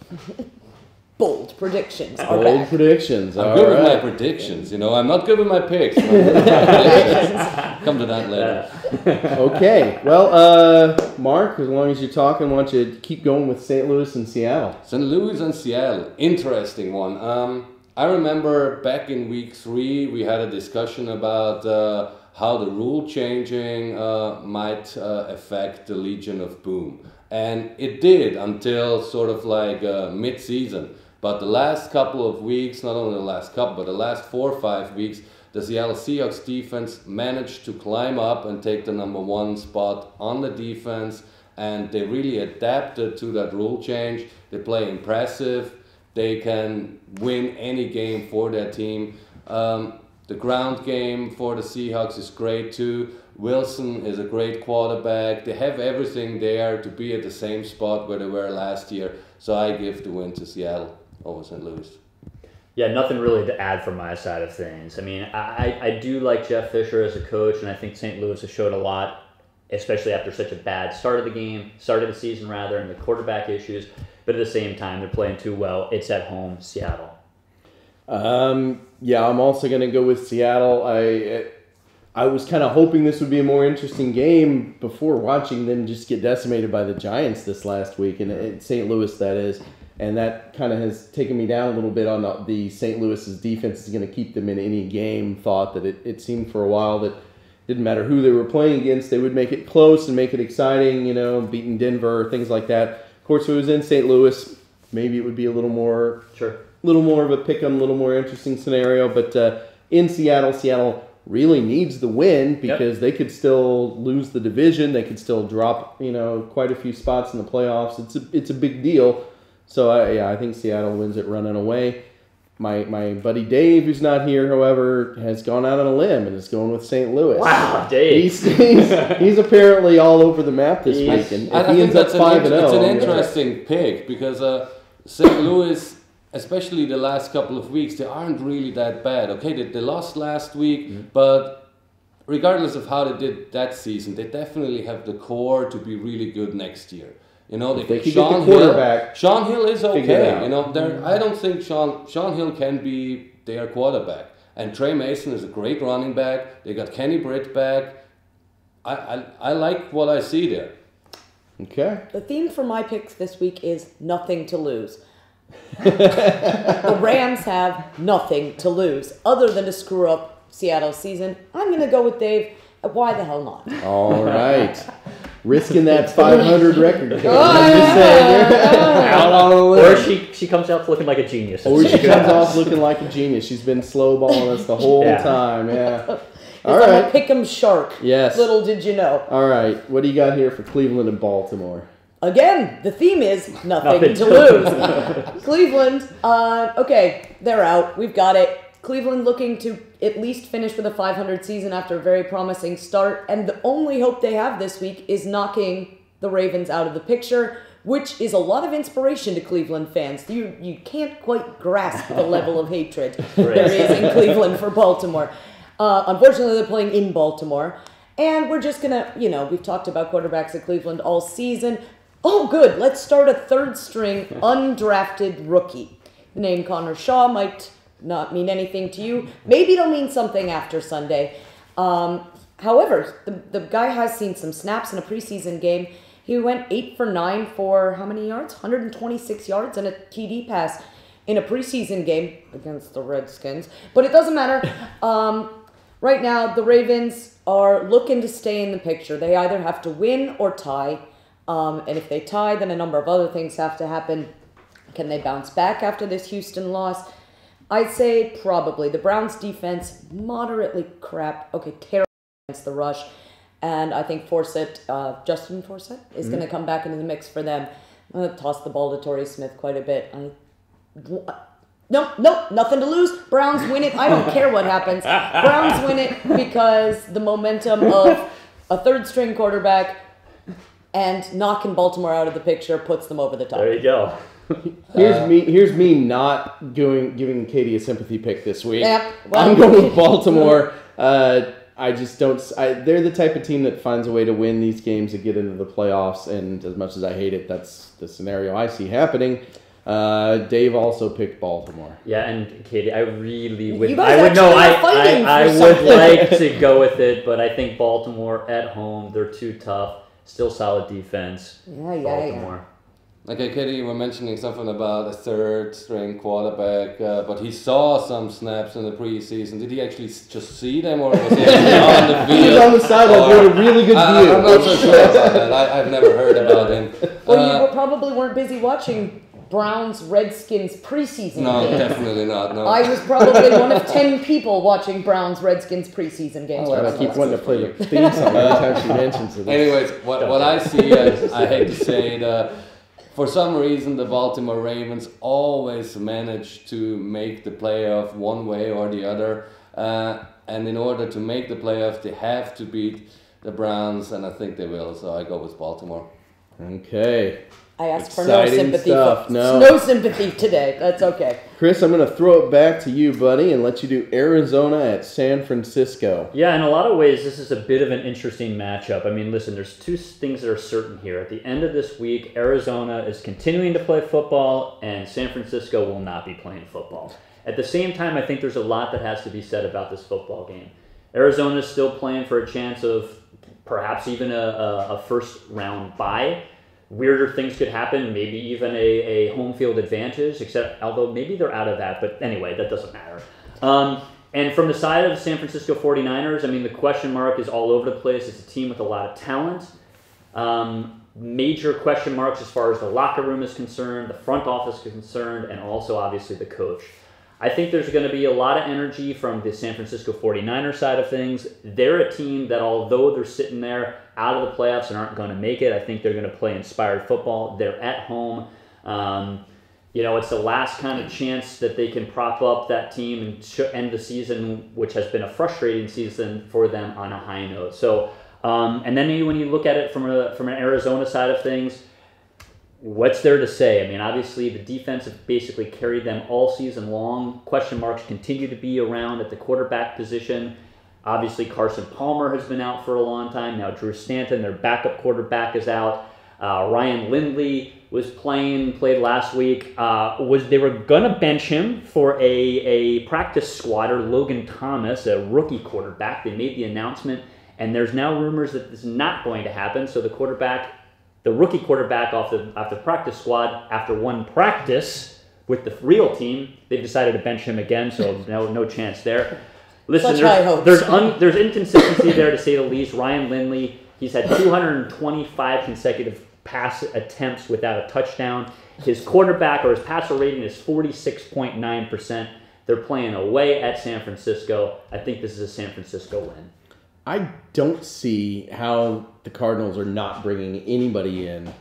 Bold predictions. Bold predictions. I'm good with my predictions. I'm not good with my picks. Come to that later. Okay. Well, Mark, as long as you're talking, why don't you keep going with St. Louis and Seattle? St. Louis and Seattle. Interesting one. I remember back in week 3, we had a discussion about how the rule changing might affect the Legion of Boom. And it did until sort of like mid-season. But the last couple of weeks, not only the last couple, but the last 4 or 5 weeks, the Seattle Seahawks defense managed to climb up and take the number 1 spot on the defense. And they really adapted to that rule change. They play impressive. They can win any game for their team. The ground game for the Seahawks is great too. Wilson is a great quarterback. They have everything there to be at the same spot where they were last year. So I give the win to Seattle over St. Louis. Yeah, nothing really to add from my side of things. I mean, I do like Jeff Fisher as a coach, and I think St. Louis has showed a lot, especially after such a bad start of the season rather, and the quarterback issues. But at the same time, they're playing too well. It's at home, Seattle. Yeah, I'm also going to go with Seattle. I was kind of hoping this would be a more interesting game before watching them just get decimated by the Giants this last week, and St. Louis, that is. And that kind of has taken me down a little bit on the St. Louis's defense is going to keep them in any game. Thought that it seemed for a while that didn't matter who they were playing against, they would make it close and make it exciting, beating Denver, things like that. Of course, if it was in St. Louis, maybe it would be a little more of a pick-em, a little more interesting scenario. But in Seattle really needs the win because they could still lose the division. They could still drop, quite a few spots in the playoffs. It's a big deal. So, I think Seattle wins it running away. My buddy Dave, who's not here, however, has gone out on a limb and is going with St. Louis. Wow, Dave. He's apparently all over the map this week. And if he ends up 5-0. It's an interesting pick because St. Louis, especially the last couple of weeks, they aren't really that bad. Okay, they lost last week, but regardless of how they did that season, they definitely have the core to be really good next year. They could get the quarterback. Sean Hill is okay. I don't think Sean Hill can be their quarterback. And Trey Mason is a great running back. They got Kenny Britt back. I like what I see there. Okay. The theme for my picks this week is nothing to lose. The Rams have nothing to lose other than to screw up Seattle's season. I'm going to go with Dave. Why the hell not? All right. Risking that 500 record. I'm just saying. Out on a limb. Or she comes out looking like a genius. Or she comes off looking like a genius. She's been slow balling us the whole time. Yeah. All right. I'm a pick'em shark. Yes. Little did you know. All right. What do you got here for Cleveland and Baltimore? Again, the theme is nothing to lose. Cleveland, okay, they're out. We've got it. Cleveland looking to at least finish with a 500 season after a very promising start. And the only hope they have this week is knocking the Ravens out of the picture, which is a lot of inspiration to Cleveland fans. You can't quite grasp the level of hatred there is in Cleveland for Baltimore. Unfortunately, they're playing in Baltimore. And we're just going to, we've talked about quarterbacks at Cleveland all season. Oh, good. Let's start a third-string, undrafted rookie. The name Connor Shaw might not mean anything to you. Maybe it'll mean something after Sunday. However, the guy has seen some snaps in a preseason game. He went 8 for 9 for how many yards? 126 yards and a TD pass in a preseason game against the Redskins. But it doesn't matter. Right now, the Ravens are looking to stay in the picture. They either have to win or tie. And if they tie, then a number of other things have to happen. Can they bounce back after this Houston loss? I'd say probably. The Browns' defense, moderately crap. Okay, terrible against the rush. And I think Justin Forsett, is going to come back into the mix for them. I'm going to toss the ball to Torrey Smith quite a bit. Nope, nothing to lose. Browns win it. I don't care what happens. Browns win it because the momentum of a third-string quarterback and knocking Baltimore out of the picture puts them over the top. There you go. Here's me not giving Katie a sympathy pick this week. Yeah, well, I'm going with Baltimore. I just don't. They're the type of team that finds a way to win these games and get into the playoffs. And as much as I hate it, that's the scenario I see happening. Dave also picked Baltimore. Yeah, and Katie, I really would. You guys I would like to go with it, but I think Baltimore at home, they're too tough. Still solid defense. Baltimore. Okay, Katie, you were mentioning something about a third-string quarterback, but he saw some snaps in the preseason. Did he actually just see them, or was he on the field? He was on the sideline with a really good view. I'm not so sure about that. I've never heard about him. Well, you probably weren't busy watching Browns-Redskins preseason No, games. definitely not. No. I was probably one of 10 people watching Browns-Redskins preseason games. I keep wanting to play the theme song every time she mentions it. Anyways, what I see, I hate to say it, for some reason the Baltimore Ravens always manage to make the playoff one way or the other. And in order to make the playoffs, they have to beat the Browns, and I think they will. So I go with Baltimore. Okay. I asked for no Exciting sympathy. stuff. No. No sympathy today. That's okay. Chris, I'm going to throw it back to you, buddy, and let you do Arizona at San Francisco. Yeah, in a lot of ways, this is a bit of an interesting matchup. I mean, listen, there's two things that are certain here. At the end of this week, Arizona is continuing to play football, and San Francisco will not be playing football. At the same time, I think there's a lot that has to be said about this football game. Arizona is still playing for a chance of perhaps even a first-round bye. Weirder things could happen, maybe even a home field advantage, except although maybe they're out of that, but anyway, that doesn't matter. And from the side of the San Francisco 49ers, I mean, the question mark is all over the place. It's a team with a lot of talent. Major question marks as far as the locker room is concerned, the front office is concerned, and also obviously the coach. I think there's going to be a lot of energy from the San Francisco 49ers side of things. They're a team that, although they're sitting there out of the playoffs and aren't going to make it, I think they're going to play inspired football. They're at home. It's the last kind of chance that they can prop up that team and end the season, which has been a frustrating season for them, on a high note. So, and then when you look at it from an Arizona side of things, what's there to say? I mean, obviously the defense have basically carried them all season long. Question marks continue to be around at the quarterback position. Obviously Carson Palmer has been out for a long time. Now Drew Stanton, their backup quarterback, is out. Ryan Lindley played last week. They were going to bench him for a practice squatter, Logan Thomas, a rookie quarterback. They made the announcement, and there's now rumors that this is not going to happen. So the rookie quarterback off the practice squad, after one practice with the real team, they've decided to bench him again, so no chance there. Listen, there's inconsistency there, to say the least. Ryan Lindley, he's had 225 consecutive pass attempts without a touchdown. His quarterback, or his passer rating, is 46.9%. They're playing away at San Francisco. I think this is a San Francisco win. I don't see how the Cardinals are not bringing anybody in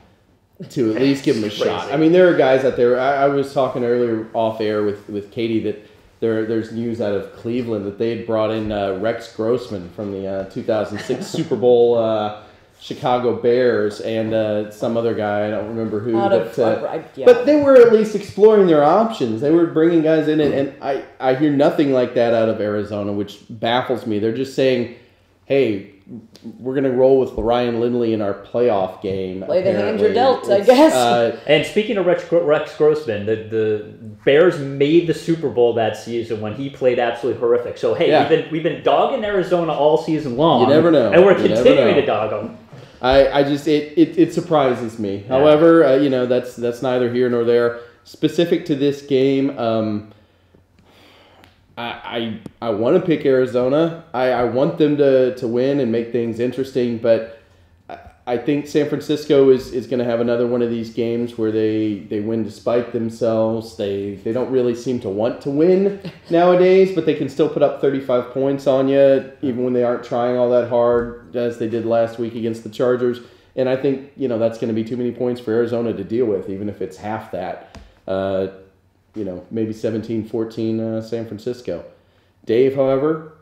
to at least give them a shot. I mean, there are guys out there. I was talking earlier off air with Katie that there's news out of Cleveland that they had brought in Rex Grossman from the 2006 Super Bowl Chicago Bears and some other guy, I don't remember who. But they were at least exploring their options. They were bringing guys in, and I hear nothing like that out of Arizona, which baffles me. They're just saying, hey, we're going to roll with Ryan Lindley in our playoff game. Play the hand you're dealt, I guess. And speaking of Rex Grossman, the Bears made the Super Bowl that season when he played absolutely horrific. So, hey, we've been dogging Arizona all season long. You never know. And we're continuing to dog them. It surprises me. Yeah. However, that's neither here nor there. Specific to this game, I want to pick Arizona. I want them to win and make things interesting, but I think San Francisco is going to have another one of these games where they win despite themselves. They don't really seem to want to win nowadays, but they can still put up 35 points on you even when they aren't trying all that hard, as they did last week against the Chargers. And I think that's going to be too many points for Arizona to deal with, even if it's half that. Maybe 17-14 San Francisco. Dave, however,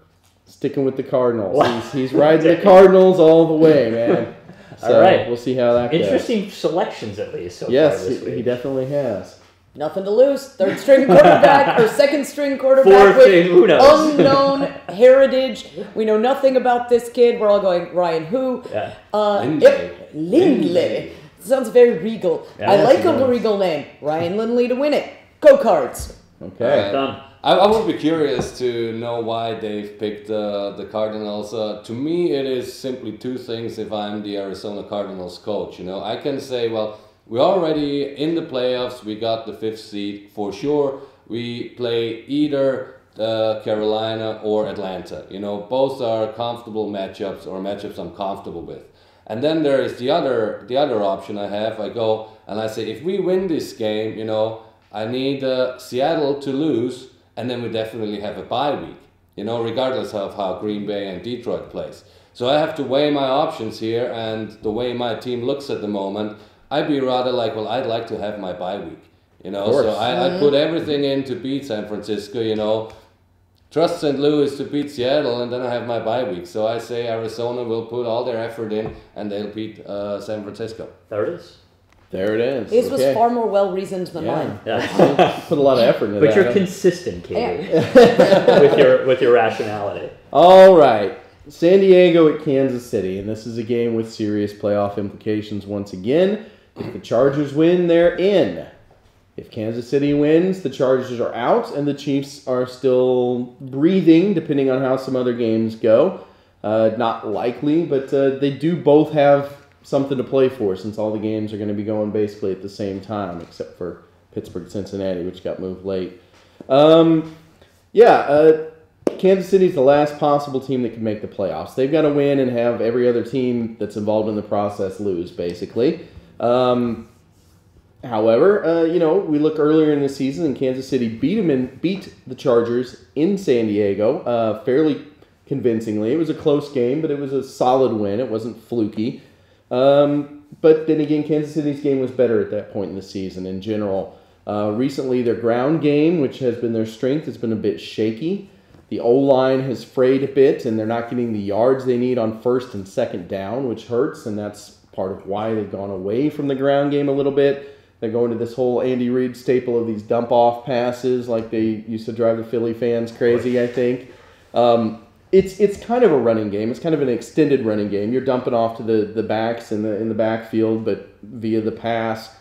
sticking with the Cardinals. He's riding the Cardinals all the way, man. So all right. We'll see how that goes. Interesting selections, at least, so far Yes, this week. he definitely has. Nothing to lose. Third string quarterback or second string quarterback who with knows? unknown heritage. We know nothing about this kid. We're all going, Ryan who? Yeah. Lindley. Sounds very regal. Yeah, I like a nice. regal name. Ryan Lindley to win it. Go Cards. Okay. Done. I would be curious to know why Dave picked the Cardinals. To me, it is simply two things if I'm the Arizona Cardinals coach. I can say, well, we're already in the playoffs. We got the 5th seed for sure. We play either Carolina or Atlanta. Both are comfortable matchups, or matchups I'm comfortable with. And then there is the other option I have. I go and I say, if we win this game, I need Seattle to lose, and then we definitely have a bye week, regardless of how Green Bay and Detroit plays. So I have to weigh my options here, and the way my team looks at the moment, I'd be rather like, well, I'd like to have my bye week, So I put everything in to beat San Francisco, trust St. Louis to beat Seattle, and then I have my bye week. So I say Arizona will put all their effort in, and they'll beat San Francisco. There it is. There it is. His was far more well reasoned than Yeah. mine. Yeah. Put a lot of effort into But that. you're consistent, Katie, with your rationality. All right. San Diego at Kansas City, and this is a game with serious playoff implications once again. If the Chargers win, they're in. If Kansas City wins, the Chargers are out, and the Chiefs are still breathing, depending on how some other games go. Not likely, but they do both have something to play for, since all the games are going to be going basically at the same time, except for Pittsburgh-Cincinnati, which got moved late. Kansas City's the last possible team that can make the playoffs. They've got to win and have every other team that's involved in the process lose, basically. However, we look earlier in the season, and Kansas City beat the Chargers in San Diego fairly convincingly. It was a close game, but it was a solid win. It wasn't fluky. But then again, Kansas City's game was better at that point in the season in general. Recently, their ground game, which has been their strength, has been a bit shaky. The O-line has frayed a bit, and they're not getting the yards they need on first and second down, which hurts, and that's part of why they've gone away from the ground game a little bit. They're going to this whole Andy Reid staple of these dump-off passes like they used to drive the Philly fans crazy, I think. It's kind of a running game. It's kind of an extended running game. You're dumping off to the backs in the backfield, but via the pass.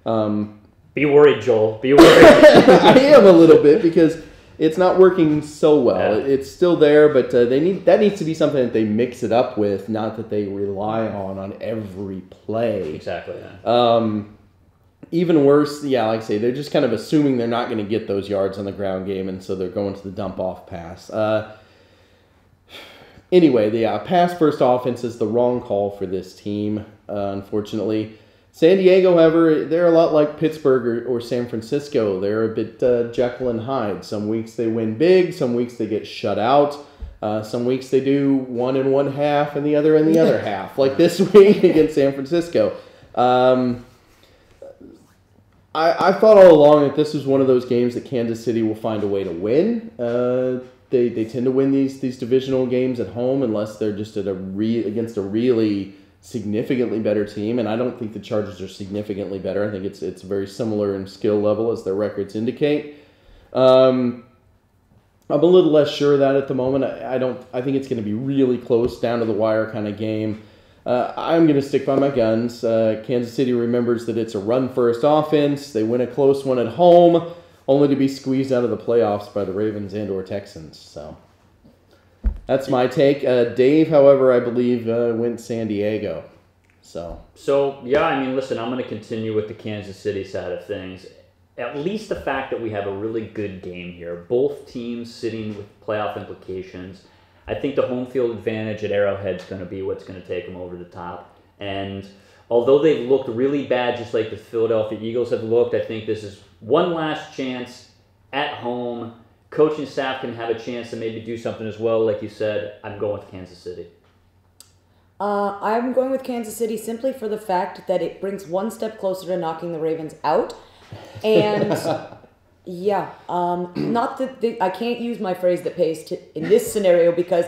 Be worried, Joel. Be worried. I am a little bit because it's not working so well. Yeah. It's still there, but that needs to be something that they mix it up with, not that they rely on every play. Exactly. Yeah. Even worse, like I say, they're just kind of assuming they're not going to get those yards on the ground game, and so they're going to the dump-off pass. Anyway, the pass-first offense is the wrong call for this team, unfortunately. San Diego, however, they're a lot like Pittsburgh or San Francisco. They're a bit Jekyll and Hyde. Some weeks they win big, some weeks they get shut out. Some weeks they do one in one half and the other in the other half, like this week against San Francisco. I thought all along that this was one of those games that Kansas City will find a way to win. They tend to win these divisional games at home unless they're just against a really significantly better team, and I don't think the Chargers are significantly better. I think it's very similar in skill level as their records indicate. I'm a little less sure of that at the moment. I think it's going to be really close, down to the wire kind of game. I'm going to stick by my guns. Kansas City remembers that it's a run-first offense. They win a close one at home, only to be squeezed out of the playoffs by the Ravens and/or Texans. So that's my take. Dave, however, I believe went San Diego. So yeah, I mean, listen, I'm going to continue with the Kansas City side of things. At least the fact that we have a really good game here. Both teams sitting with playoff implications. I think the home field advantage at Arrowhead is going to be what's going to take them over the top. And although they've looked really bad, just like the Philadelphia Eagles have looked, I think this is one last chance at home. Coaching staff can have a chance to maybe do something as well. Like you said, I'm going with Kansas City. I'm going with Kansas City simply for the fact that it brings one step closer to knocking the Ravens out. And not that I can't use my phrase that pays in this scenario because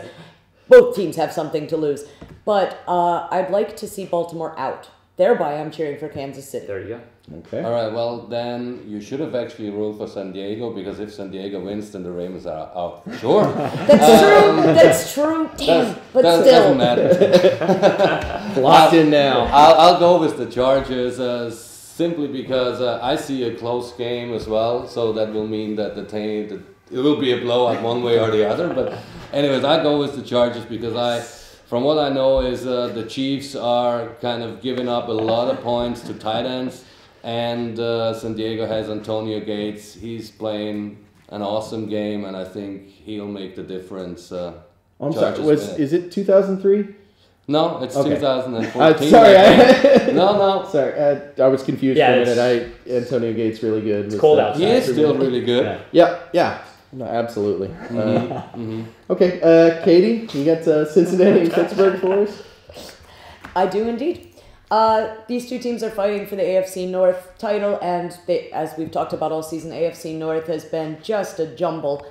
both teams have something to lose. But I'd like to see Baltimore out. Thereby, I'm cheering for Kansas City. There you go. okay. All right, well, then you should have actually ruled for San Diego, because if San Diego wins, then the Ravens are out. Sure. That's true. Damn, but still. Doesn't matter. Locked in now. I'll go with the Chargers simply because I see a close game as well, so that will mean that it will be a blowout one way or the other. But anyways, I go with the Chargers because from what I know is the Chiefs are kind of giving up a lot of points to tight ends, and San Diego has Antonio Gates. He's playing an awesome game, and I think he'll make the difference. I'm sorry. Is it 2003? No, it's Okay. 2014. Sorry. No. Sorry, I was confused Yeah, for a minute. Antonio Gates really good. It's cold outside. He is still really good. Yeah. Yeah. No, absolutely. Okay, Katie, you got Cincinnati and Pittsburgh for us? I do indeed. These two teams are fighting for the AFC North title, and as we've talked about all season, AFC North has been just a jumble.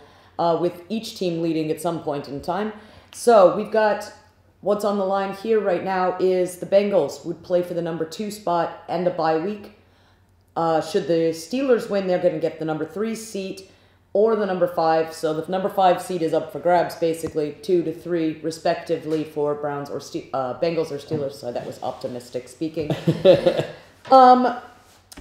with each team leading at some point in time. So we've got what's on the line here right now is the Bengals would play for the number 2 spot and a bye week. Should the Steelers win, they're going to get the number 3 seat or the number 5. So the number 5 seat is up for grabs, basically 2 to 3 respectively for Browns or Bengals or Steelers. So that was optimistic speaking.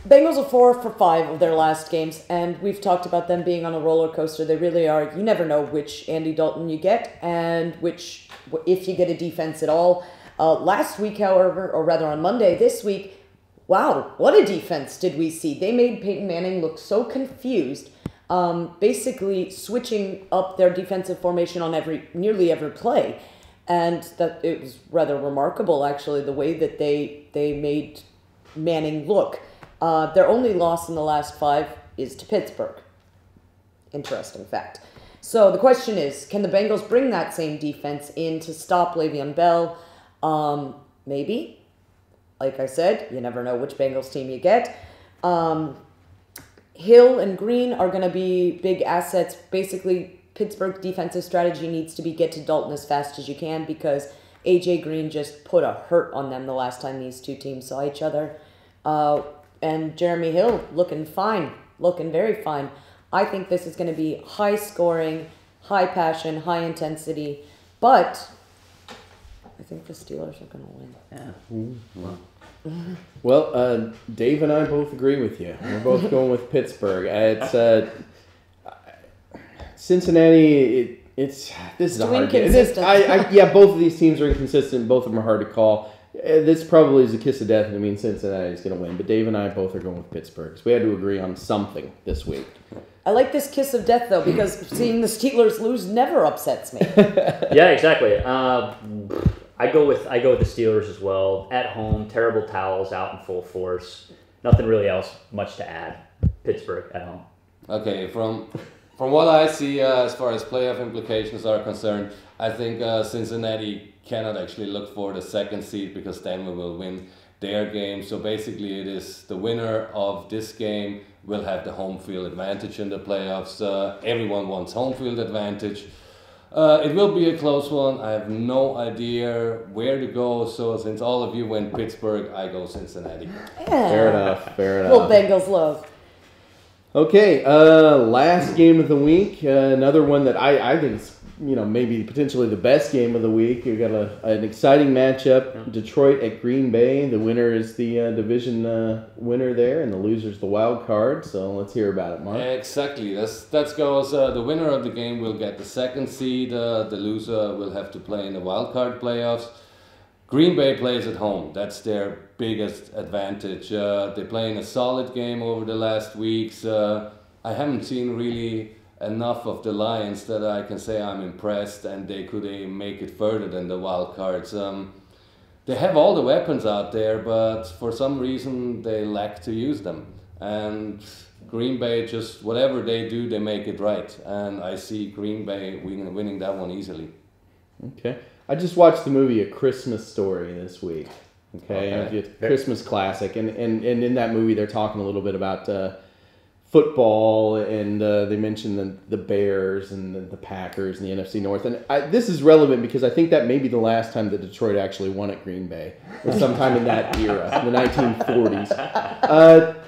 Bengals are 4 for 5 of their last games, and we've talked about them being on a roller coaster. They really are. You never know which Andy Dalton you get and if you get a defense at all. Last week, however, or rather on Monday this week, wow, what a defense did we see. They made Peyton Manning look so confused, basically switching up their defensive formation on nearly every play. And that it was rather remarkable, actually, the way that they made Manning look. Their only loss in the last 5 is to Pittsburgh. Interesting fact. So the question is, can the Bengals bring that same defense in to stop Le'Veon Bell? Maybe. Like I said, you never know which Bengals team you get. Hill and Green are going to be big assets. Basically, Pittsburgh defensive strategy needs to be get to Dalton as fast as you can because A.J. Green just put a hurt on them the last time these two teams saw each other. And Jeremy Hill looking fine, looking very fine. I think this is going to be high scoring, high passion, high intensity, but I think the Steelers are going to win. Yeah. Well, Dave and I both agree with you. We're both going with Pittsburgh. It's Cincinnati. This is a hard game. Yeah, both of these teams are inconsistent. Both of them are hard to call. This probably is a kiss of death, and it means Cincinnati is going to win. But Dave and I both are going with Pittsburgh because we had to agree on something this week. I like this kiss of death, though, because seeing the Steelers lose never upsets me. Yeah, exactly. I go with the Steelers as well. At home, terrible towels out in full force. Nothing really else much to add. Pittsburgh at home. Okay, from what I see as far as playoff implications are concerned, I think Cincinnati cannot actually look for the 2nd seed because Denver will win their game. So basically it is the winner of this game will have the home field advantage in the playoffs. Everyone wants home field advantage. It will be a close one. I have no idea where to go. So since all of you went Pittsburgh, I go Cincinnati. Yeah. Fair enough. Little Bengals love. Okay, last game of the week. Another one that I think is maybe potentially the best game of the week. You've got an exciting matchup. Yeah. Detroit at Green Bay. The winner is the division winner there, and the loser is the wild card. So let's hear about it, Mark. Exactly. That goes. The winner of the game will get the 2nd seed. The loser will have to play in the wild card playoffs. Green Bay plays at home. That's their biggest advantage. They're playing a solid game over the last weeks. I haven't seen really enough of the Lions that I can say I'm impressed and they could make it further than the wild cards. They have all the weapons out there, but for some reason they lack to use them. And Green Bay, just whatever they do, they make it right. And I see Green Bay winning that one easily. Okay. I just watched the movie A Christmas Story this week. Okay. It's a Christmas classic. And in that movie they're talking a little bit about football, and they mentioned the Bears and the Packers and the NFC North. And this is relevant because I think that may be the last time that Detroit actually won at Green Bay. It was sometime in that era, the 1940s.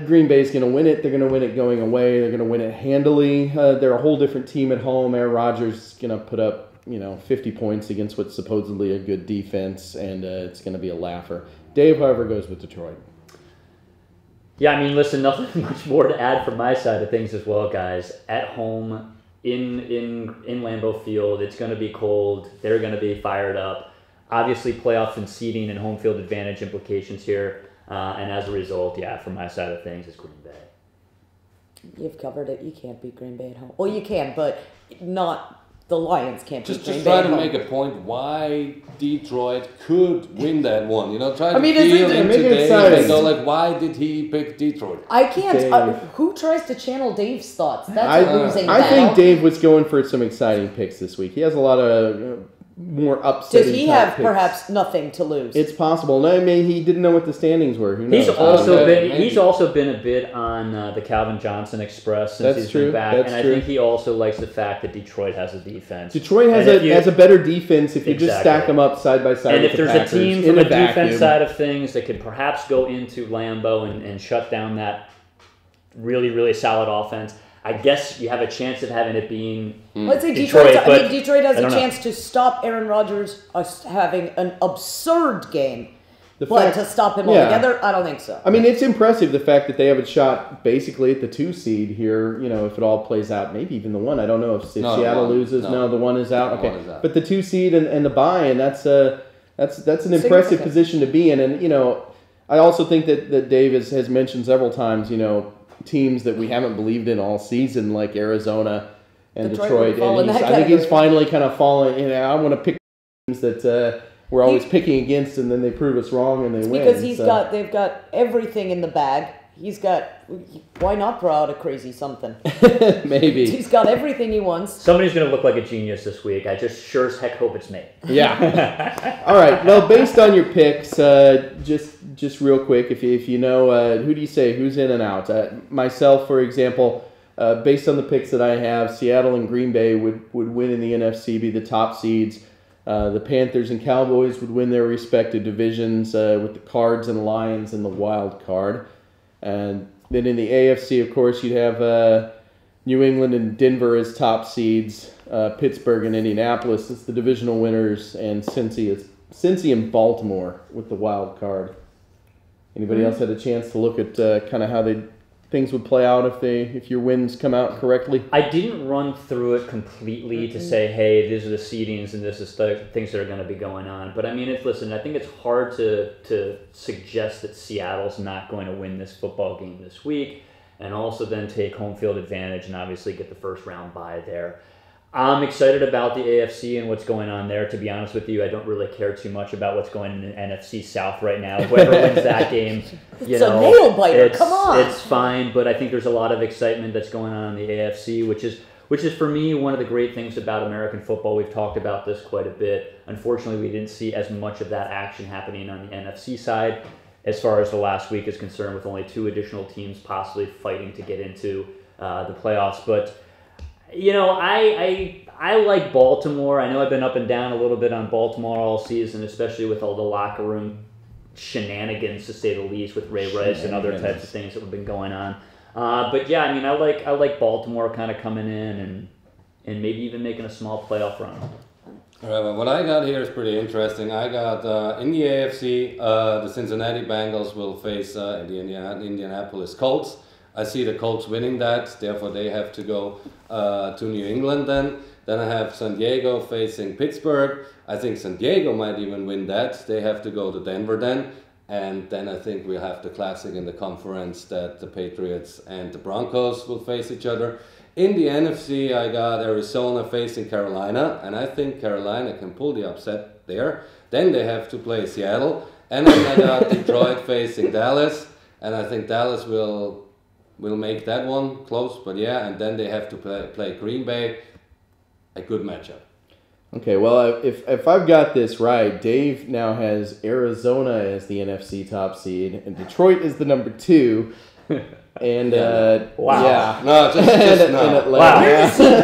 Green Bay's going to win it. They're going to win it going away. They're going to win it handily. They're a whole different team at home. Aaron Rodgers is going to put up 50 points against what's supposedly a good defense, and it's going to be a laugher. Dave, however, goes with Detroit. Yeah, I mean, listen, nothing much more to add from my side of things as well, guys. At home, in Lambeau Field, it's going to be cold. They're going to be fired up. Obviously, playoffs and seeding and home field advantage implications here. And as a result, from my side of things, it's Green Bay. You've covered it. You can't beat Green Bay at home. Well, you can, but not... The Lions can't beat Green Bay. Just try to make a point why Detroit could win that one. Try to feel into Dave and go like, why did he pick Detroit? I can't. Who tries to channel Dave's thoughts? That's losing. I think Dave was going for some exciting picks this week. He has a lot of more upsetting. Does he type have picks. perhaps nothing to lose? It's possible. No, I mean he didn't know what the standings were. Who knows? He's also been a bit on the Calvin Johnson Express since he's been back, and I think he also likes the fact that Detroit has a defense. Detroit has a better defense if you just stack them up side by side. And with if the there's Packers a team in from a vacuum. defense side of things that could perhaps go into Lambeau and shut down that really, really solid offense, I guess you have a chance of having it being Let's say Detroit. Detroit has a don't know. chance to stop Aaron Rodgers having an absurd game. But fact- to stop him yeah. altogether, I don't think so. I mean, it's impressive the fact that they have a shot basically at the 2 seed here. You know, if it all plays out, maybe even the 1. I don't know if No, Seattle the one. loses. No, the 1 is out. The Okay, 1 is out. but the 2 seed and the bye, and that's an impressive Significant. position to be in. And you know, I also think that Dave has mentioned several times. You know, teams that we haven't believed in all season, like Arizona and Detroit would fall in And that I think he's category. finally kind of fallen. You know, I want to pick teams that we're always picking against, and then they prove us wrong and they win. Because they've got everything in the bag. Why not throw out a crazy something? maybe. He's got everything he wants. Somebody's going to look like a genius this week. I just sure as heck hope it's me. Yeah. All right. Well, based on your picks, just real quick, if you know, who do you say who's in and out? Myself, for example, based on the picks that I have, Seattle and Green Bay would win in the NFC, be the top seeds. The Panthers and Cowboys would win their respective divisions with the Cards and Lions in the wild card. And then in the AFC, of course, you'd have New England and Denver as top seeds. Pittsburgh and Indianapolis as the divisional winners. And Cincy and Baltimore with the wild card. Anybody else had a chance to look at kind of how things would play out if your wins come out correctly? I didn't run through it completely to say, hey, these are the seedings and this is the things that are going to be going on. But I mean, I think it's hard to suggest that Seattle's not going to win this football game this week and also then take home field advantage and obviously get the first round bye there. I'm excited about the AFC and what's going on there. To be honest with you, I don't really care too much about what's going on in the NFC South right now. Whoever wins that game, It's a nail biter. Come on. It's fine, but I think there's a lot of excitement that's going on in the AFC, which is for me one of the great things about American football. We've talked about this quite a bit. Unfortunately, we didn't see as much of that action happening on the NFC side as far as the last week is concerned, with only 2 additional teams possibly fighting to get into the playoffs. But you know, I like Baltimore. I know I've been up and down a little bit on Baltimore all season, especially with all the locker room shenanigans, to say the least, with Ray Rice and other types of things that have been going on. But yeah, I mean, I like Baltimore kind of coming in and maybe even making a small playoff run. All right, well, what I got here is pretty interesting. I got in the AFC, the Cincinnati Bengals will face the Indianapolis Colts. I see the Colts winning that, therefore they have to go to New England then. Then I have San Diego facing Pittsburgh. I think San Diego might even win that. They have to go to Denver then. And then I think we'll have the classic in the conference that the Patriots and the Broncos will face each other. In the NFC, I got Arizona facing Carolina, and I think Carolina can pull the upset there. Then they have to play Seattle. And then I got Detroit facing Dallas, and I think Dallas will make that one close, but yeah, and then they have to play Green Bay. A good matchup. Okay, well, if I've got this right, Dave now has Arizona as the NFC top seed, and Detroit is the number 2. And Wow. yeah, No, just and no. Atlanta. Wow.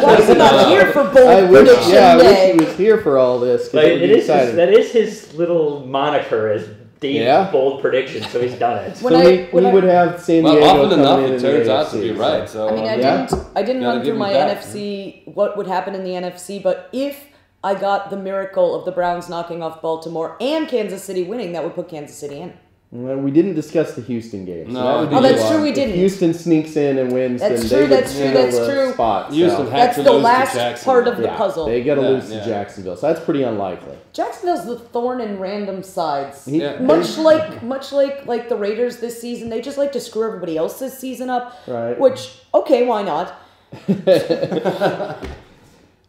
Why is he not here for I bold wish, prediction I wish day? he was here for all this. 'cause Like, it would be exciting. that is his little moniker, as Dave's Yeah. bold prediction, so he's done it. When So I- we would have San Diego Well, often coming enough, in it the turns out to AFC, be right. So I mean, I Yeah. didn't Gotta run through give my him that. NFC, what would happen in the NFC, but if I got the miracle of the Browns knocking off Baltimore and Kansas City winning, that would put Kansas City in. Well, we didn't discuss the Houston game. So No. that would be Oh, that's the true, one. we If didn't. Houston sneaks in and wins, That's then true, they would that's true, steal that's the true. spot. Houston so. had That's to the lose to last Jacksonville. part of the Yeah, puzzle. they got to Yeah, lose to yeah. Jacksonville, so that's pretty unlikely. Jacksonville's the thorn in random sides. Yeah. Much like the Raiders this season, they just like to screw everybody else's season up. Right. Which, okay, why not?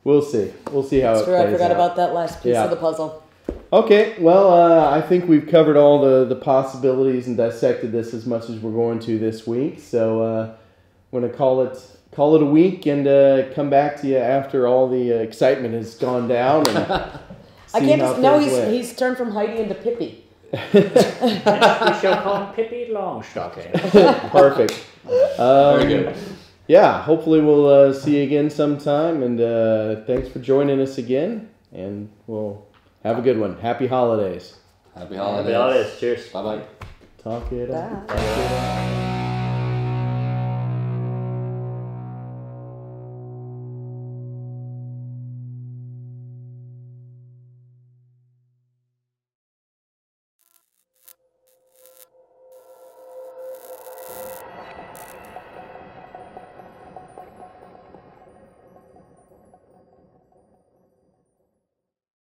We'll see. We'll see how it Screw, plays I forgot out. about that last piece Yeah. of the puzzle. Okay, well, I think we've covered all the possibilities and dissected this as much as we're going to this week. So I'm going to call it a week and come back to you after all the excitement has gone down. And I see can't. how No, things went. he's turned from Heidi into Pippi. We shall call him Pippi Longstocking. Perfect. Very good. Yeah, hopefully we'll see you again sometime, and thanks for joining us again, and we'll have a good one. Happy holidays. Happy Happy holidays. holidays. Cheers. Bye bye. Talk it up. Bye. Talk it up.